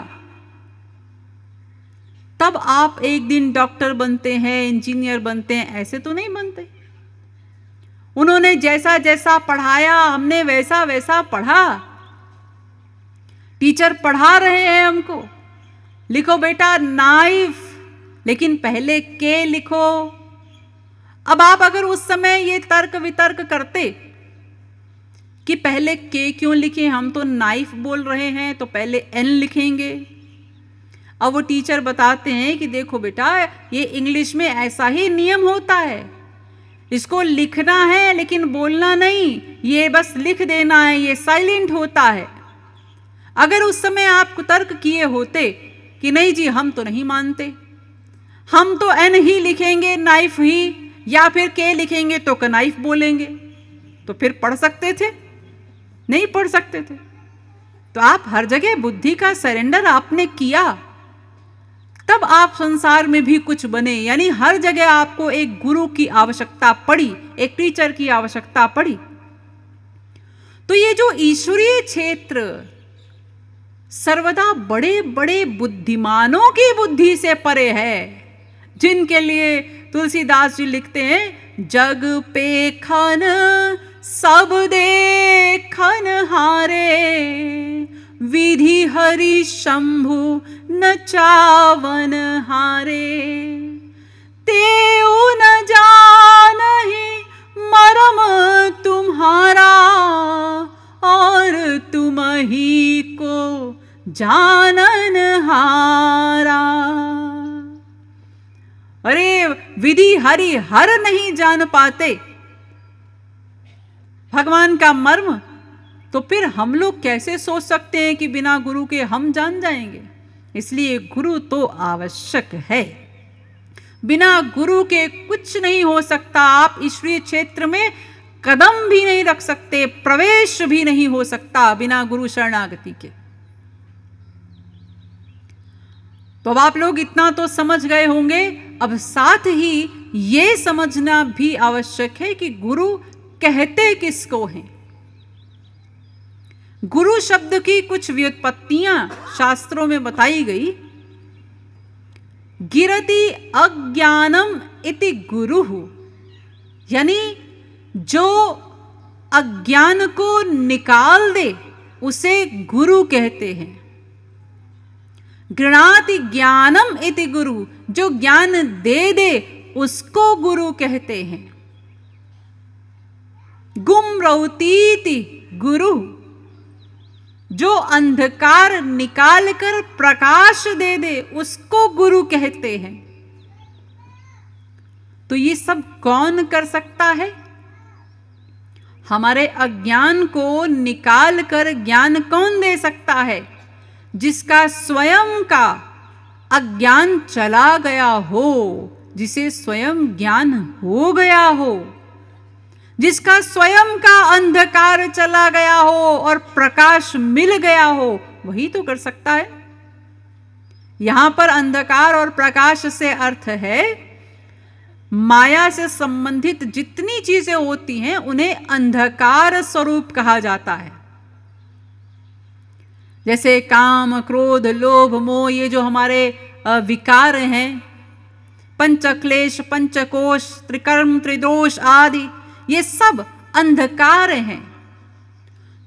तब आप एक दिन डॉक्टर बनते हैं, इंजीनियर बनते हैं। ऐसे तो नहीं बनते। उन्होंने जैसा जैसा पढ़ाया, हमने वैसा वैसा पढ़ा। टीचर पढ़ा रहे हैं हमको, लिखो बेटा नाइफ, लेकिन पहले के लिखो। अब आप अगर उस समय ये तर्क वितर्क करते कि पहले के क्यों लिखें, हम तो नाइफ बोल रहे हैं तो पहले एन लिखेंगे। अब वो टीचर बताते हैं कि देखो बेटा, ये इंग्लिश में ऐसा ही नियम होता है, इसको लिखना है लेकिन बोलना नहीं, ये बस लिख देना है, ये साइलेंट होता है। अगर उस समय आप तर्क किए होते कि नहीं जी हम तो नहीं मानते, हम तो एन ही लिखेंगे, नाइफ ही, या फिर के लिखेंगे तो कनाइफ बोलेंगे, तो फिर पढ़ सकते थे? नहीं पढ़ सकते थे। तो आप हर जगह बुद्धि का सरेंडर आपने किया, तब आप संसार में भी कुछ बने। यानी हर जगह आपको एक गुरु की आवश्यकता पड़ी, एक टीचर की आवश्यकता पड़ी। तो ये जो ईश्वरीय क्षेत्र सर्वदा बड़े बड़े बुद्धिमानों की बुद्धि से परे है, जिनके लिए तुलसीदास जी लिखते हैं, जग पे खन सब देखन हारे, विधि हरि शंभु न चावन हारे, तेऊ न जानहि मरम तुम्हारा, और तुम ही को जानन हारा। अरे विधि हरि हर नहीं जान पाते भगवान का मर्म, तो फिर हम लोग कैसे सोच सकते हैं कि बिना गुरु के हम जान जाएंगे? इसलिए गुरु तो आवश्यक है। बिना गुरु के कुछ नहीं हो सकता। आप ईश्वरीय क्षेत्र में कदम भी नहीं रख सकते, प्रवेश भी नहीं हो सकता बिना गुरु शरणागति के। तो अब आप लोग इतना तो समझ गए होंगे। अब साथ ही ये समझना भी आवश्यक है कि गुरु कहते किसको हैं। गुरु शब्द की कुछ व्युत्पत्तियां शास्त्रों में बताई गई। गिरति अज्ञानम इति गुरुः, यानी जो अज्ञान को निकाल दे, उसे गुरु कहते हैं। गृणाति ज्ञानम इति गुरु, जो ज्ञान दे दे उसको गुरु कहते हैं। गुमरौतीति गुरु, जो अंधकार निकाल कर प्रकाश दे दे उसको गुरु कहते हैं। तो ये सब कौन कर सकता है? हमारे अज्ञान को निकाल कर ज्ञान कौन दे सकता है? जिसका स्वयं का अज्ञान चला गया हो, जिसे स्वयं ज्ञान हो गया हो, जिसका स्वयं का अंधकार चला गया हो और प्रकाश मिल गया हो, वही तो कर सकता है। यहां पर अंधकार और प्रकाश से अर्थ है माया से संबंधित जितनी चीजें होती हैं उन्हें अंधकार स्वरूप कहा जाता है। जैसे काम, क्रोध, लोभ, मोह, ये जो हमारे विकार हैं, पंचक्लेश, पंचकोश, त्रिकर्म, त्रिदोष आदि, ये सब अंधकार हैं।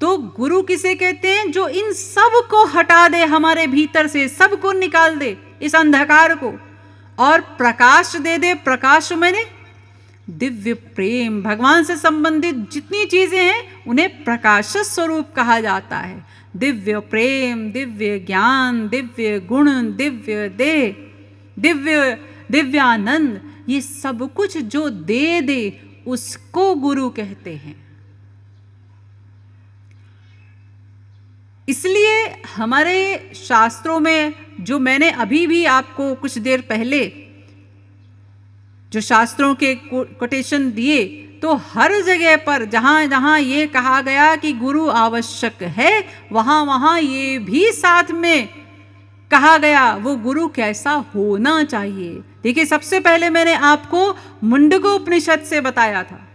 तो गुरु किसे कहते हैं? जो इन सब को हटा दे, हमारे भीतर से सबको निकाल दे इस अंधकार को, और प्रकाश दे दे। प्रकाश मैंने दिव्य प्रेम, भगवान से संबंधित जितनी चीजें हैं उन्हें प्रकाश स्वरूप कहा जाता है। दिव्य प्रेम, दिव्य ज्ञान, दिव्य गुण, दिव्य देह, दिव्यानंद, ये सब कुछ जो दे दे उसको गुरु कहते हैं। इसलिए हमारे शास्त्रों में, जो मैंने अभी भी आपको कुछ देर पहले जो शास्त्रों के कोटेशन दिए, तो हर जगह पर जहां जहां ये कहा गया कि गुरु आवश्यक है, वहां वहां ये भी साथ में कहा गया वो गुरु कैसा होना चाहिए। देखिए, सबसे पहले मैंने आपको मुंडकोपनिषद से बताया था।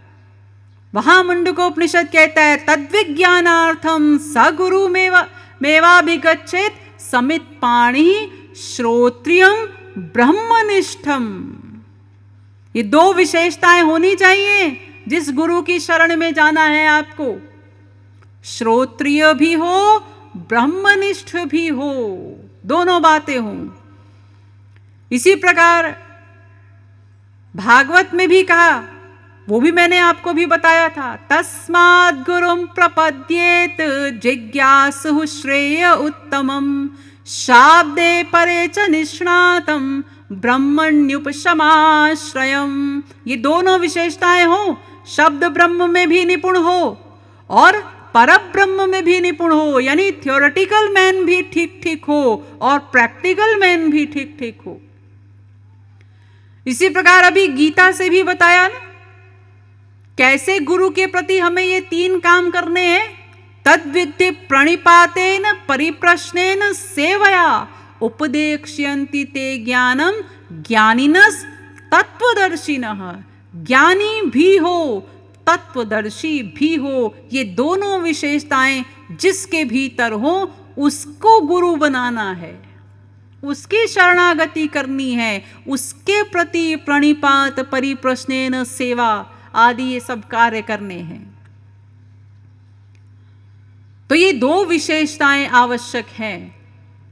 वहां मुंडकोपनिषद कहता है तद्विज्ञानार्थम स गुरु मेवाभिगच्छेत समित पाणि श्रोत्रियम ब्रह्मनिष्ठम। ये दो विशेषताएं होनी चाहिए जिस गुरु की शरण में जाना है आपको। श्रोत्रिय भी हो, ब्रह्मनिष्ठ भी हो, दोनों बातें हों। इसी प्रकार भागवत में भी कहा, वो भी मैंने आपको भी बताया था, तस्माद् गुरुं प्रपद्येत जिज्ञासुः श्रेय उत्तमं शाब्दे परे च निष्णातं ब्रह्मण्युपशमाश्रयम्। ये दोनों विशेषताएं हो, शब्द ब्रह्म में भी निपुण हो और परब्रह्म में भी निपुण हो, यानी थियोरेटिकल मैन भी ठीक ठीक हो और प्रैक्टिकल मैन भी ठीक ठीक हो। इसी प्रकार अभी गीता से भी बताया ना, कैसे गुरु के प्रति हमें ये तीन काम करने हैं। तद्विद्धि प्रणिपातेन परिप्रश्नेन सेवया उपदेक्ष्यन्ति ते ज्ञानम ज्ञानिनस् तत्वदर्शिनः। ज्ञानी भी हो, तत्वदर्शी भी हो, ये दोनों विशेषताएं जिसके भीतर हो उसको गुरु बनाना है, उसकी शरणागति करनी है, उसके प्रति प्रणिपात, परिप्रश्नेन सेवा आदि ये सब कार्य करने हैं। तो ये दो विशेषताएं आवश्यक हैं।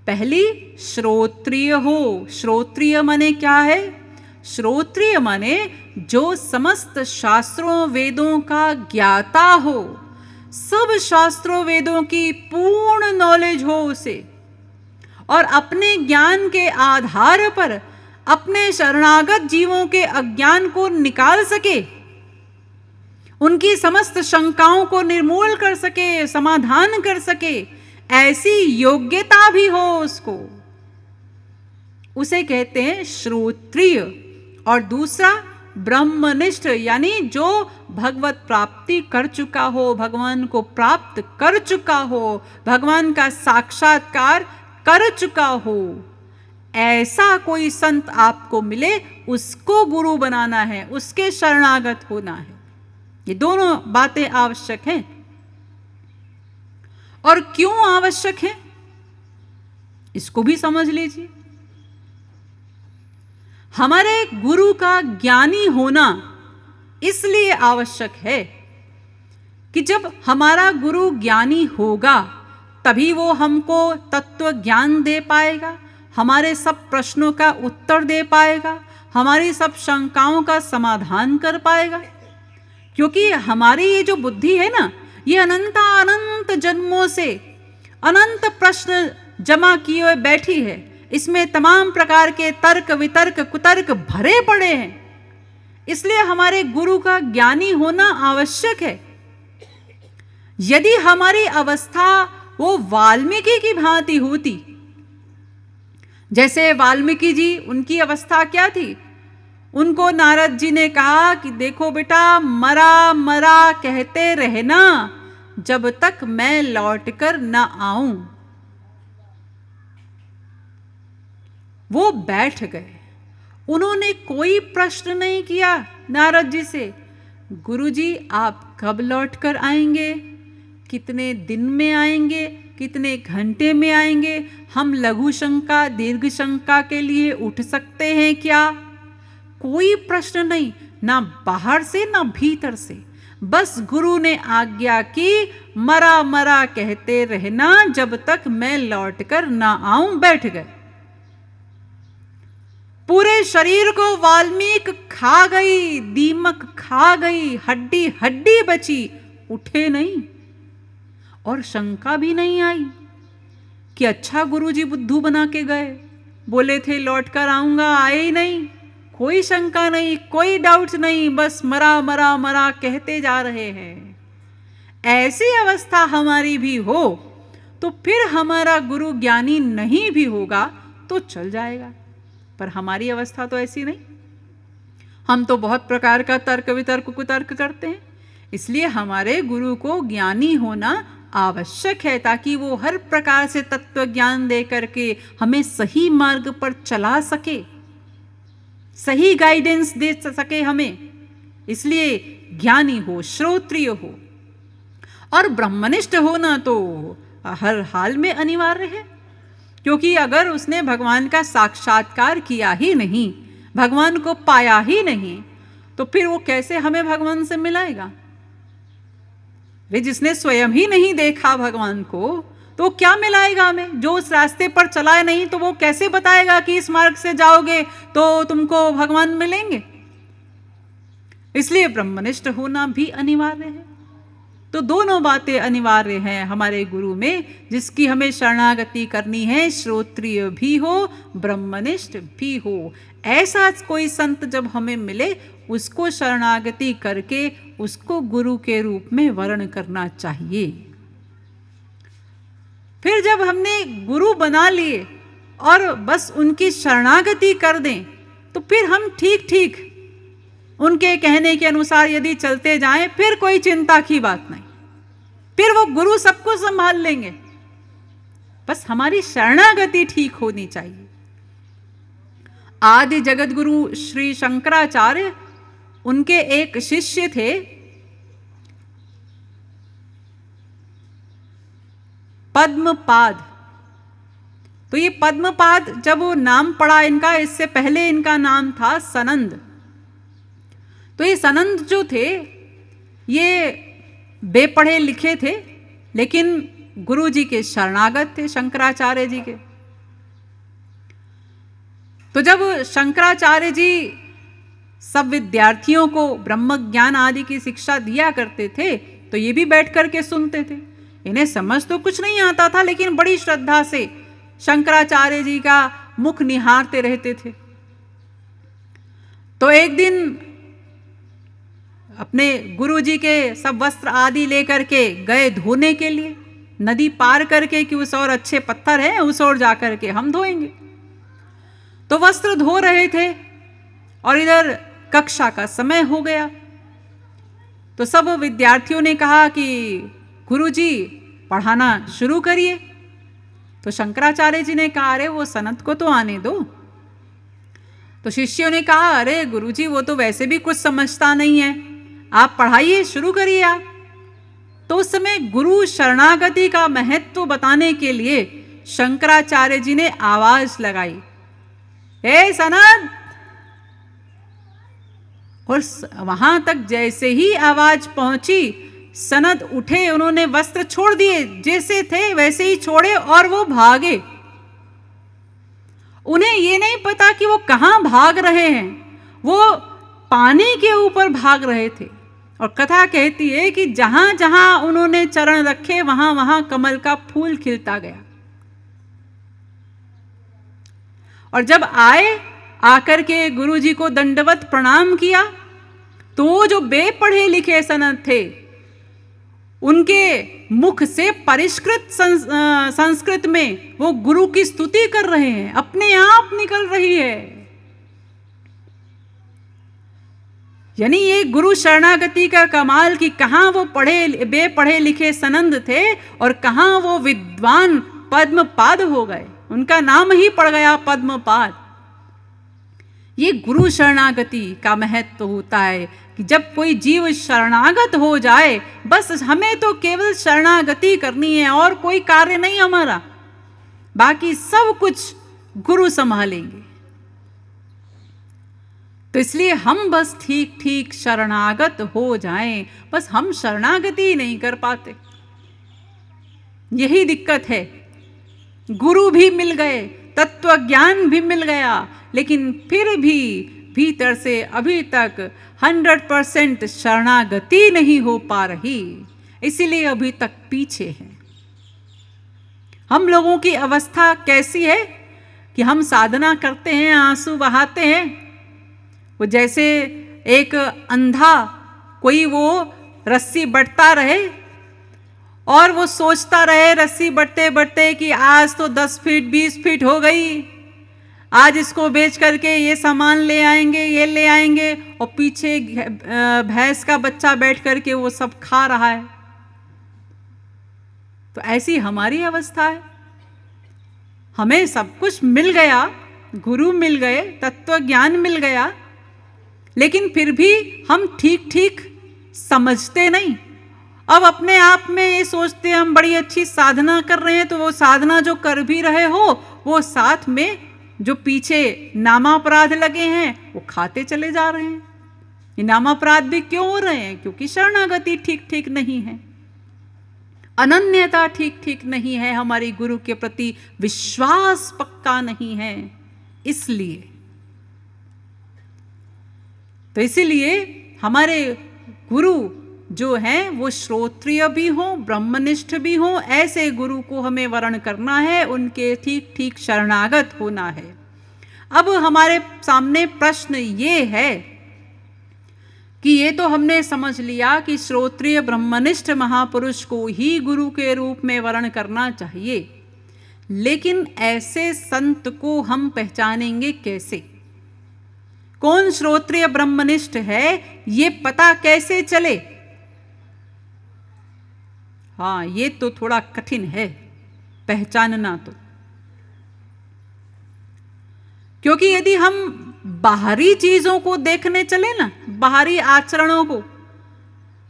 पहली, श्रोत्रिय हो। श्रोत्रिय माने क्या है? श्रोत्रिय माने जो समस्त शास्त्रों वेदों का ज्ञाता हो, सब शास्त्रों वेदों की पूर्ण नॉलेज हो उसे, और अपने ज्ञान के आधार पर अपने शरणागत जीवों के अज्ञान को निकाल सके, उनकी समस्त शंकाओं को निर्मूल कर सके, समाधान कर सके, ऐसी योग्यता भी हो उसको, उसे कहते हैं श्रोत्रिय। और दूसरा ब्रह्मनिष्ठ, यानी जो भगवत प्राप्ति कर चुका हो, भगवान को प्राप्त कर चुका हो, भगवान का साक्षात्कार कर चुका हो, ऐसा कोई संत आपको मिले, उसको गुरु बनाना है, उसके शरणागत होना है। ये दोनों बातें आवश्यक हैं। और क्यों आवश्यक है इसको भी समझ लीजिए। हमारे गुरु का ज्ञानी होना इसलिए आवश्यक है कि जब हमारा गुरु ज्ञानी होगा, तभी वो हमको तत्व ज्ञान दे पाएगा, हमारे सब प्रश्नों का उत्तर दे पाएगा, हमारी सब शंकाओं का समाधान कर पाएगा। क्योंकि हमारी ये जो बुद्धि है ना, ये अनंत जन्मों से अनंत प्रश्न जमा किए हुए बैठी है। इसमें तमाम प्रकार के तर्क वितर्क कुतर्क भरे पड़े हैं। इसलिए हमारे गुरु का ज्ञानी होना आवश्यक है। यदि हमारी अवस्था वो वाल्मीकि की भांति होती, जैसे वाल्मीकि जी, उनकी अवस्था क्या थी? उनको नारद जी ने कहा कि देखो बेटा, मरा मरा कहते रहना जब तक मैं लौटकर न आऊं। वो बैठ गए, उन्होंने कोई प्रश्न नहीं किया नारद जी से, गुरुजी आप कब लौटकर आएंगे, कितने दिन में आएंगे, कितने घंटे में आएंगे, हम लघु शंका दीर्घ शंका के लिए उठ सकते हैं क्या? कोई प्रश्न नहीं, ना बाहर से ना भीतर से। बस गुरु ने आज्ञा की, मरा मरा कहते रहना जब तक मैं लौटकर ना आऊं। बैठ गए। पूरे शरीर को वाल्मीकि खा गई, दीमक खा गई, हड्डी हड्डी बची, उठे नहीं और शंका भी नहीं आई कि अच्छा गुरुजी बुद्धू बना के गए, बोले थे लौटकर आऊंगा, आए ही नहीं। कोई शंका नहीं, कोई डाउट नहीं, बस मरा मरा मरा कहते जा रहे हैं। ऐसी अवस्था हमारी भी हो तो फिर हमारा गुरु ज्ञानी नहीं भी होगा तो चल जाएगा, पर हमारी अवस्था तो ऐसी नहीं। हम तो बहुत प्रकार का तर्क वितर्क कुतर्क करते हैं। इसलिए हमारे गुरु को ज्ञानी होना आवश्यक है, ताकि वो हर प्रकार से तत्व ज्ञान दे करके हमें सही मार्ग पर चला सके, सही गाइडेंस दे सके हमें। इसलिए ज्ञानी हो, श्रोत्रिय हो और ब्रह्मनिष्ठ होना तो हर हाल में अनिवार्य है। क्योंकि अगर उसने भगवान का साक्षात्कार किया ही नहीं, भगवान को पाया ही नहीं, तो फिर वो कैसे हमें भगवान से मिलाएगा? वे जिसने स्वयं ही नहीं देखा भगवान को, तो क्या मिलाएगा हमें? जो उस रास्ते पर चला है नहीं, तो वो कैसे बताएगा कि इस मार्ग से जाओगे तो तुमको भगवान मिलेंगे? इसलिए ब्रह्मनिष्ठ होना भी अनिवार्य है। तो दोनों बातें अनिवार्य हैं हमारे गुरु में, जिसकी हमें शरणागति करनी है, श्रोत्रिय भी हो, ब्रह्मनिष्ठ भी हो। ऐसा कोई संत जब हमें मिले, उसको शरणागति करके उसको गुरु के रूप में वर्ण करना चाहिए। फिर जब हमने गुरु बना लिए और बस उनकी शरणागति कर दें, तो फिर हम ठीक ठीक उनके कहने के अनुसार यदि चलते जाएं, फिर कोई चिंता की बात नहीं, फिर वो गुरु सबको संभाल लेंगे। बस हमारी शरणागति ठीक होनी चाहिए। आदि जगत गुरु श्री शंकराचार्य, उनके एक शिष्य थे पद्मपाद। तो ये पद्मपाद, जब वो नाम पड़ा इनका, इससे पहले इनका नाम था सनंद। तो ये सनंद जो थे, ये बेपढ़े लिखे थे, लेकिन गुरु जी के शरणागत थे, शंकराचार्य जी के। तो जब शंकराचार्य जी सब विद्यार्थियों को ब्रह्म ज्ञान आदि की शिक्षा दिया करते थे, तो ये भी बैठ करके सुनते थे। इन्हें समझ तो कुछ नहीं आता था, लेकिन बड़ी श्रद्धा से शंकराचार्य जी का मुख निहारते रहते थे। तो एक दिन अपने गुरु जी के सब वस्त्र आदि लेकर के गए धोने के लिए, नदी पार करके कि उस और अच्छे पत्थर हैं, उस और जा करके हम धोएंगे। तो वस्त्र धो रहे थे और इधर कक्षा का समय हो गया। तो सब विद्यार्थियों ने कहा कि गुरुजी पढ़ाना शुरू करिए। तो शंकराचार्य जी ने कहा, अरे वो सनत को तो आने दो। तो शिष्यों ने कहा, अरे गुरुजी वो तो वैसे भी कुछ समझता नहीं है, आप पढ़ाइए, शुरू करिए आप। तो उस समय गुरु शरणागति का महत्व बताने के लिए शंकराचार्य जी ने आवाज लगाई, ए सनत। और वहां तक जैसे ही आवाज पहुंची, सनत उठे, उन्होंने वस्त्र छोड़ दिए, जैसे थे वैसे ही छोड़े और वो भागे। उन्हें ये नहीं पता कि वो कहां भाग रहे हैं, वो पानी के ऊपर भाग रहे थे। और कथा कहती है कि जहां जहां उन्होंने चरण रखे वहां वहां कमल का फूल खिलता गया। और जब आकर के गुरुजी को दंडवत प्रणाम किया, तो जो बेपढ़े लिखे सनत थे, उनके मुख से परिष्कृत संस्कृत में वो गुरु की स्तुति कर रहे हैं, अपने आप निकल रही है। यानी ये गुरु शरणागति का कमाल कि कहां वो बेपढ़े लिखे सनंद थे और कहां वो विद्वान पद्मपाद हो गए, उनका नाम ही पड़ गया पद्मपाद। ये गुरु शरणागति का महत्व होता है कि जब कोई जीव शरणागत हो जाए, बस हमें तो केवल शरणागति करनी है और कोई कार्य नहीं हमारा, बाकी सब कुछ गुरु संभालेंगे। तो इसलिए हम बस ठीक ठीक शरणागत हो जाएं, बस हम शरणागति नहीं कर पाते, यही दिक्कत है। गुरु भी मिल गए, तत्व ज्ञान भी मिल गया, लेकिन फिर भी भीतर से अभी तक 100% शरणागति नहीं हो पा रही, इसीलिए अभी तक पीछे है। हम लोगों की अवस्था कैसी है कि हम साधना करते हैं, आंसू बहाते हैं। वो जैसे एक अंधा कोई वो रस्सी बटता रहे और वो सोचता रहे रस्सी बटते बटते कि आज तो 10 फीट 20 फीट हो गई, आज इसको बेच करके ये सामान ले आएंगे, ये ले आएंगे, और पीछे भैंस का बच्चा बैठ करके वो सब खा रहा है। तो ऐसी हमारी अवस्था है। हमें सब कुछ मिल गया, गुरु मिल गए, तत्व ज्ञान मिल गया, लेकिन फिर भी हम ठीक ठीक समझते नहीं। अब अपने आप में ये सोचते हैं हम बड़ी अच्छी साधना कर रहे हैं, तो वो साधना जो कर भी रहे हो, वो साथ में जो पीछे नामापराध लगे हैं वो खाते चले जा रहे हैं। ये नामापराध भी क्यों हो रहे हैं? क्योंकि शरणागति ठीक ठीक नहीं है, अनन्यता ठीक ठीक नहीं है, हमारी गुरु के प्रति विश्वास पक्का नहीं है। इसलिए तो इसीलिए हमारे गुरु जो हैं वो श्रोत्रिय भी हों, ब्रह्मनिष्ठ भी हों, ऐसे गुरु को हमें वरण करना है, उनके ठीक ठीक शरणागत होना है। अब हमारे सामने प्रश्न ये है कि ये तो हमने समझ लिया कि श्रोत्रिय ब्रह्मनिष्ठ महापुरुष को ही गुरु के रूप में वरण करना चाहिए, लेकिन ऐसे संत को हम पहचानेंगे कैसे? कौन श्रोत्रिय ब्रह्मनिष्ठ है ये पता कैसे चले? हाँ, ये तो थोड़ा कठिन है पहचानना तो, क्योंकि यदि हम बाहरी चीजों को देखने चले ना, बाहरी आचरणों को,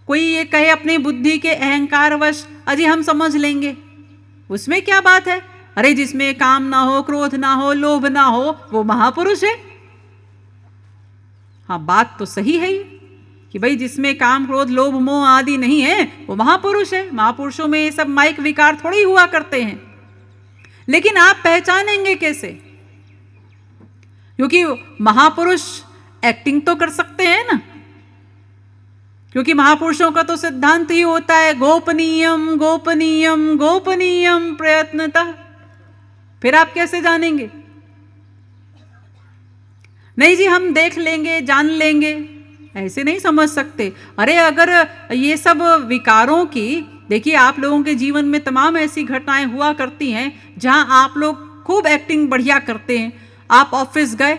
कोई ये कहे अपनी बुद्धि के अहंकारवश अजी हम समझ लेंगे, उसमें क्या बात है, अरे जिसमें काम ना हो, क्रोध ना हो, लोभ ना हो, वो महापुरुष है। हाँ, बात तो सही है कि भाई जिसमें काम क्रोध लोभ मोह आदि नहीं है वो महापुरुष है। महापुरुषों में ये सब माइक विकार थोड़ी हुआ करते हैं। लेकिन आप पहचानेंगे कैसे? क्योंकि महापुरुष एक्टिंग तो कर सकते हैं ना, क्योंकि महापुरुषों का तो सिद्धांत ही होता है गोपनीयम गोपनीयम गोपनीयम प्रयत्नतः। फिर आप कैसे जानेंगे? नहीं जी हम देख लेंगे, जान लेंगे, ऐसे नहीं समझ सकते। अरे अगर ये सब विकारों की, देखिए आप लोगों के जीवन में तमाम ऐसी घटनाएं हुआ करती हैं जहां आप लोग खूब एक्टिंग बढ़िया करते हैं। आप ऑफिस गए,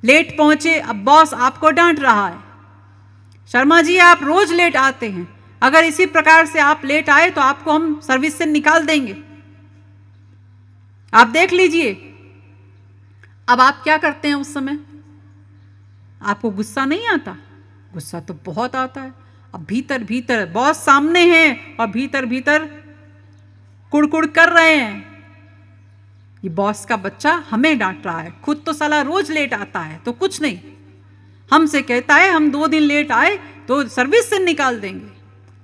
लेट पहुंचे, अब बॉस आपको डांट रहा है, शर्मा जी आप रोज लेट आते हैं, अगर इसी प्रकार से आप लेट आए तो आपको हम सर्विस से निकाल देंगे, आप देख लीजिए। अब आप क्या करते हैं उस समय? आपको गुस्सा नहीं आता? गुस्सा तो बहुत आता है। अब भीतर भीतर बॉस सामने है और भीतर भीतर कुड़कुड़ कर रहे हैं, ये बॉस का बच्चा हमें डांट रहा है, खुद तो साला रोज लेट आता है तो कुछ नहीं, हमसे कहता है हम 2 दिन लेट आए तो सर्विस से निकाल देंगे।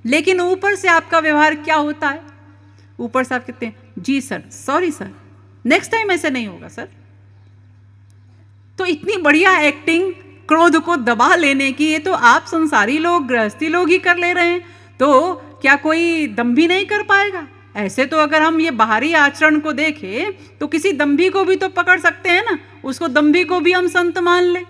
लेकिन ऊपर से आपका व्यवहार क्या होता है? ऊपर से आप कहते हैं जी sir, sorry sir, next time ऐसे नहीं होगा सर। तो इतनी बढ़िया एक्टिंग क्रोध को दबा लेने की, ये तो आप संसारी लोग, गृहस्थी लोग ही कर ले रहे हैं, तो क्या कोई दंभी नहीं कर पाएगा? ऐसे तो अगर हम ये बाहरी आचरण को देखें तो किसी दंभी को भी तो पकड़ सकते हैं ना, उसको दंभी को भी हम संत मान ले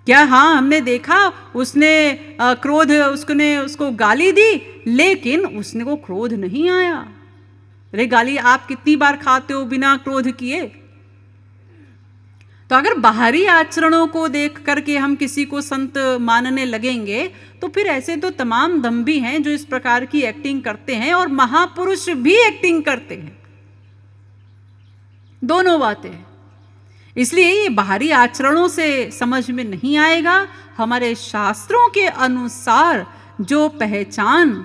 क्या? हाँ, हमने देखा उसने क्रोध, उसको गाली दी, लेकिन उसने को क्रोध नहीं आया। अरे गाली आप कितनी बार खाते हो बिना क्रोध किए? तो अगर बाहरी आचरणों को देख करके हम किसी को संत मानने लगेंगे तो फिर ऐसे तो तमाम दंभी हैं जो इस प्रकार की एक्टिंग करते हैं, और महापुरुष भी एक्टिंग करते हैं। दोनों बातें हैं। इसलिए ये बाहरी आचरणों से समझ में नहीं आएगा। हमारे शास्त्रों के अनुसार जो पहचान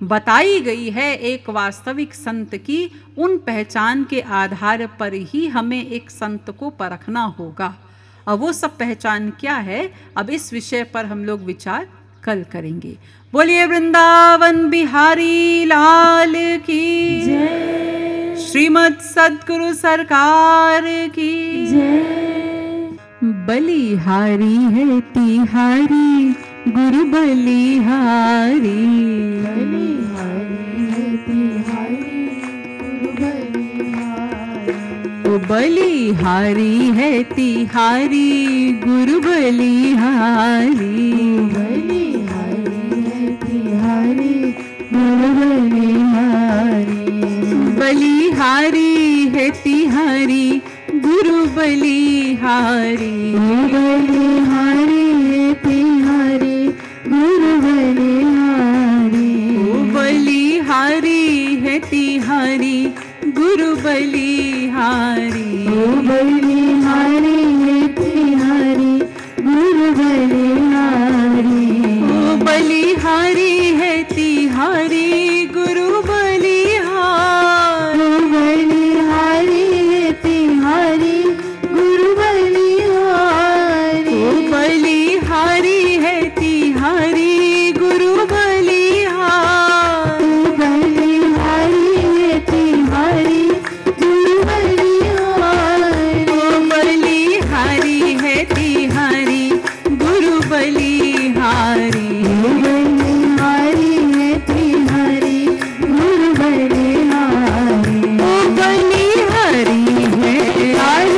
बताई गई है एक वास्तविक संत की, उन पहचान के आधार पर ही हमें एक संत को परखना होगा। अब वो सब पहचान क्या है, अब इस विषय पर हम लोग विचार कल करेंगे। बोलिए वृंदावन बिहारी लाल की जय, श्रीमद् सद्गुरु सरकार की जय। बलिहारी है तिहारी गुरु बलिहारी, बलिहारी है तिहारी गुरु बलिहारी, ओ बलिहारी है तिहारी गुरु बलिहारी, बलिहारी है तिहारी गुरु बलिहारी, बलिहारी है तिहारी गुरु बलिहारी, बलिहारी है तिहारी गुरु बलिहारी, बलिहारी है तिहारी गुरु बलिहारी, बलिहारी है तिहारी गुरु बलिहारी, बलिहारी है तिहारी गुरु बलिहारी, बलिहारी है तिहारी गुरु बलिहारी, बलिहारी है तिहारी गुरु बलिहारी, बलिहारी है तिहारी गुरु बलिहारी, बलिहारी है तिहारी गुरु बलिहारी, बलिहारी है तिहारी गुरु बलिहारी, बलिहारी है बलिहारी है बलिहारी है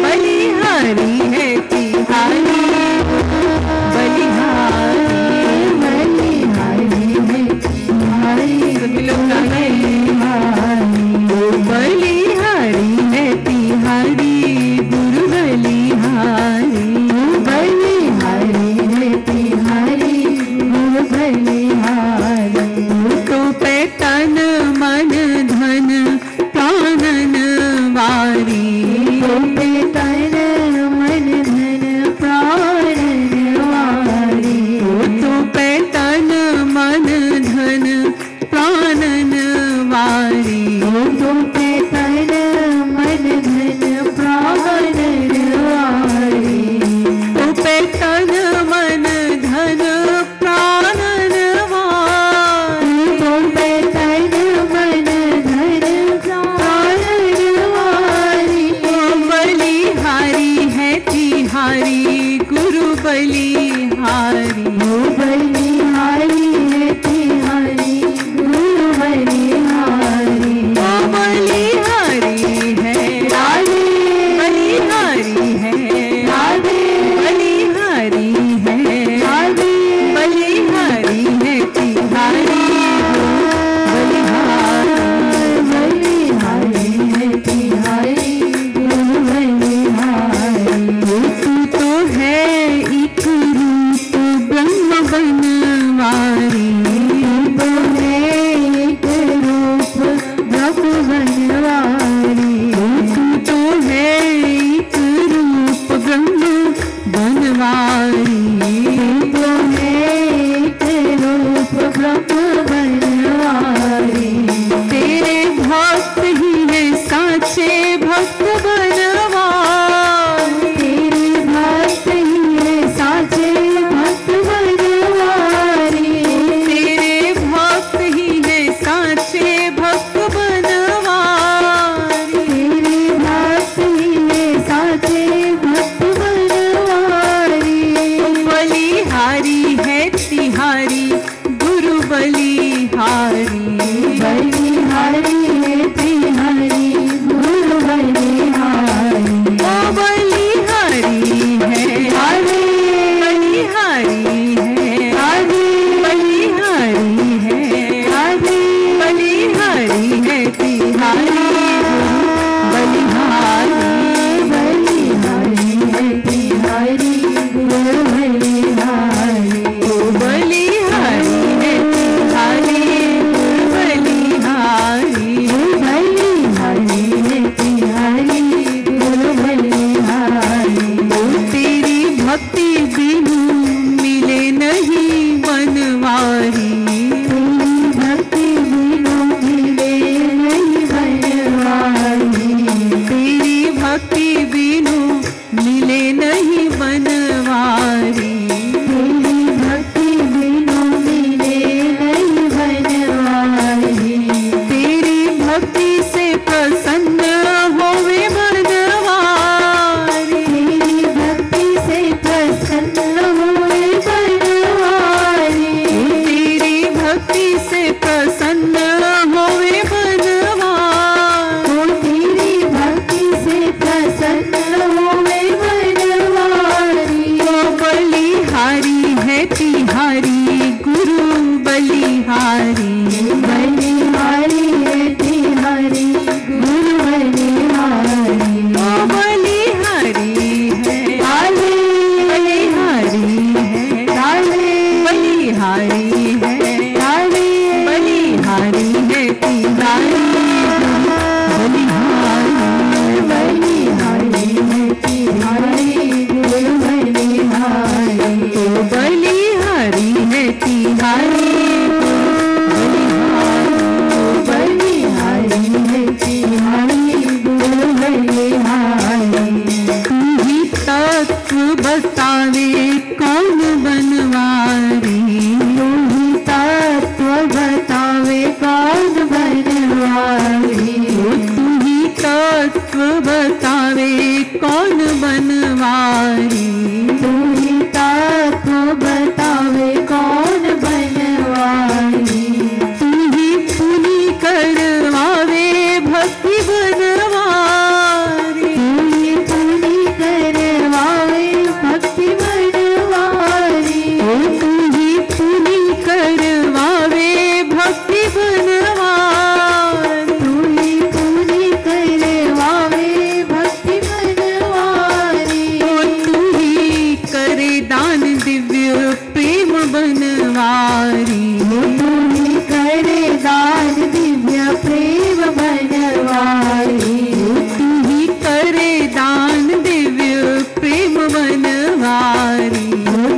बलिहारी है तिहारी बलिहारी, बलिहारी है तिहारी सभी लोग बलिहारी है तिहारी गुरु बलिहारी, बलिहारी है तिहारी गुरु बलिहारी, तो पे तन मन धन प्राणन वारी, तो पे तन मन धन प्राणन वारी, तो पे तन मन धन प्राणन वारी, तो पे तन मन धन प्राणन वारी, तो पे तन मन धन प्राणन वारी, तो पे तन मन धन प्राणन वारी, बलिहारी है तिहारी गुरु बलिहारी, बलिहारी है तिहारी गुरु बलिहारी, बलिहारी है बलिहारी है बलिहारी है बलिहारी है तिहारी बलिहारी है तिहारी गुरु बलिहारी, तू तो है एक रूप ब्रह्म बनवारी, तो है एक रूप ब्रह्म बनवारी, तू तो है एक रूप ब्रह्म बनवारी, तो है एक रूप ब्रह्म बनवारी, तेरे भक्त ही है साचे भक्त बनवारी, तेरे भक्ति बिनु मिले नहीं बनवारी, भक्ति बिनु मिले नहीं बनवारी, तेरी भक्ति बिनु मिले नहीं बनवारी, तेरी भक्ति बिनु मिले नहीं बनवारी, तेरी भक्ति से प्रसन्न होवे बनवारी, तेरी भक्ति से प्रसन्न हुए बनवारी, तेरी भक्ति से प्रसन्न होवे बनवारी, तेरी भक्ति से प्रसन्न हुए बनवारी, बलिहारी है तिहारी गुरु बलिहारी, बलिहारी है तिहारी गुरु बलिहारी, बलिहारी है काले बलिहारी है काले बलिहारी है काले बलिहारी है तिहारी बलिहारी बलिहारी है तिहारी गुरु बलिहारी, बलिहारी है तिहारी बलिहारी है तिहारी गुरु बलिहारी, तू ही तत्व बतावे कौन बनवारी, तू ही तत्व बतावे कौन बनवारी, तू ही तत्व बतावे कौन बनवारी, तू ही तत्व बतावे कौन बनवारी, तू ही पुनि करवावे भक्ति बनवारी, तू ही पूरी करवावे भक्ति बनवारी, तू ही पुनि करवावे भक्ति बनवारी, तू ही पूरी करवावे भक्ति बनवारी, तू ही करे दान दिव्य प्रेम बनवारी, तू ही करे दान दिव्य प्रेम बनवारी, तू ही करे दान दिव्य प्रेम बनवारी,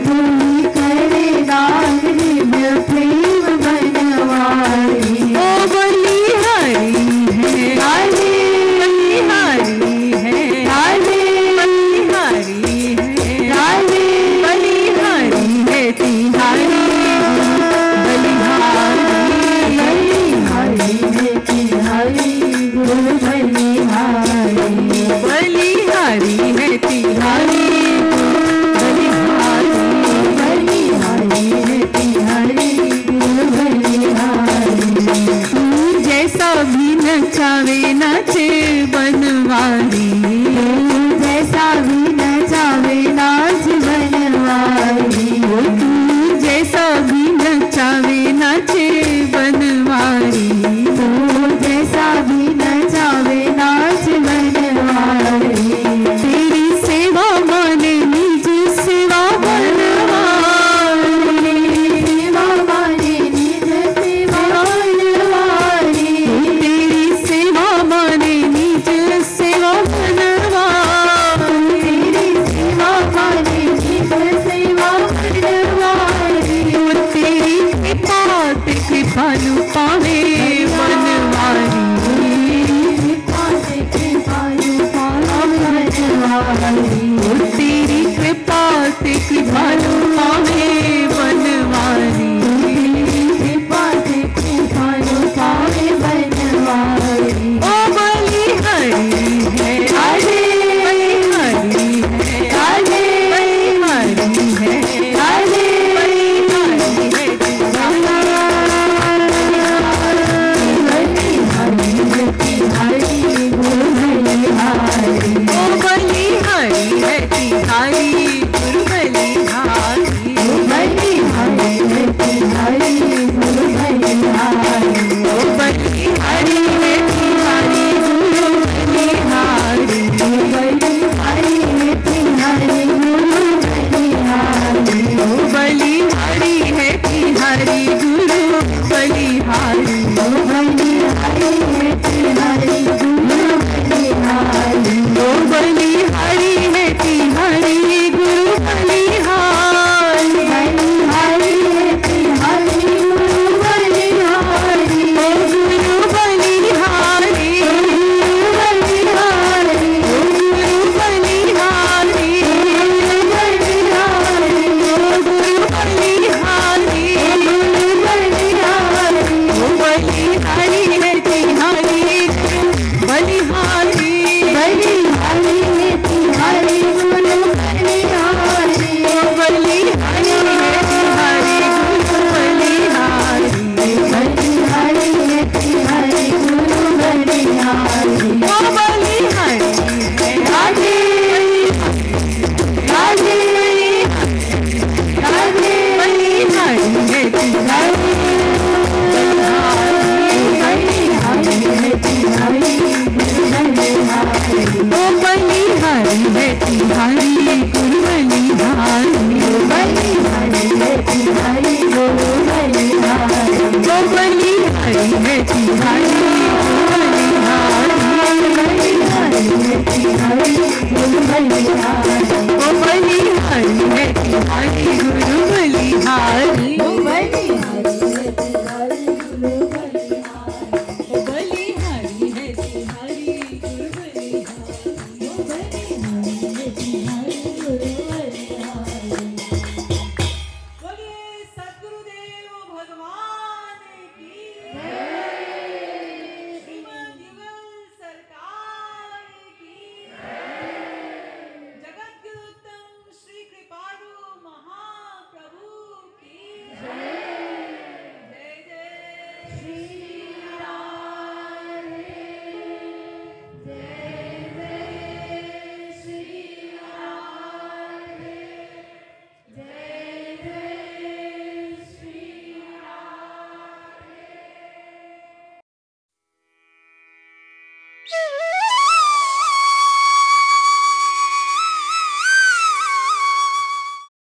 तू ही करे दान दिव्य प्रेम बनवारी, ओ बलिहारी है काले बलिहारी है काले बलिहारी है काले बलिहारी है तिहारी बनवारी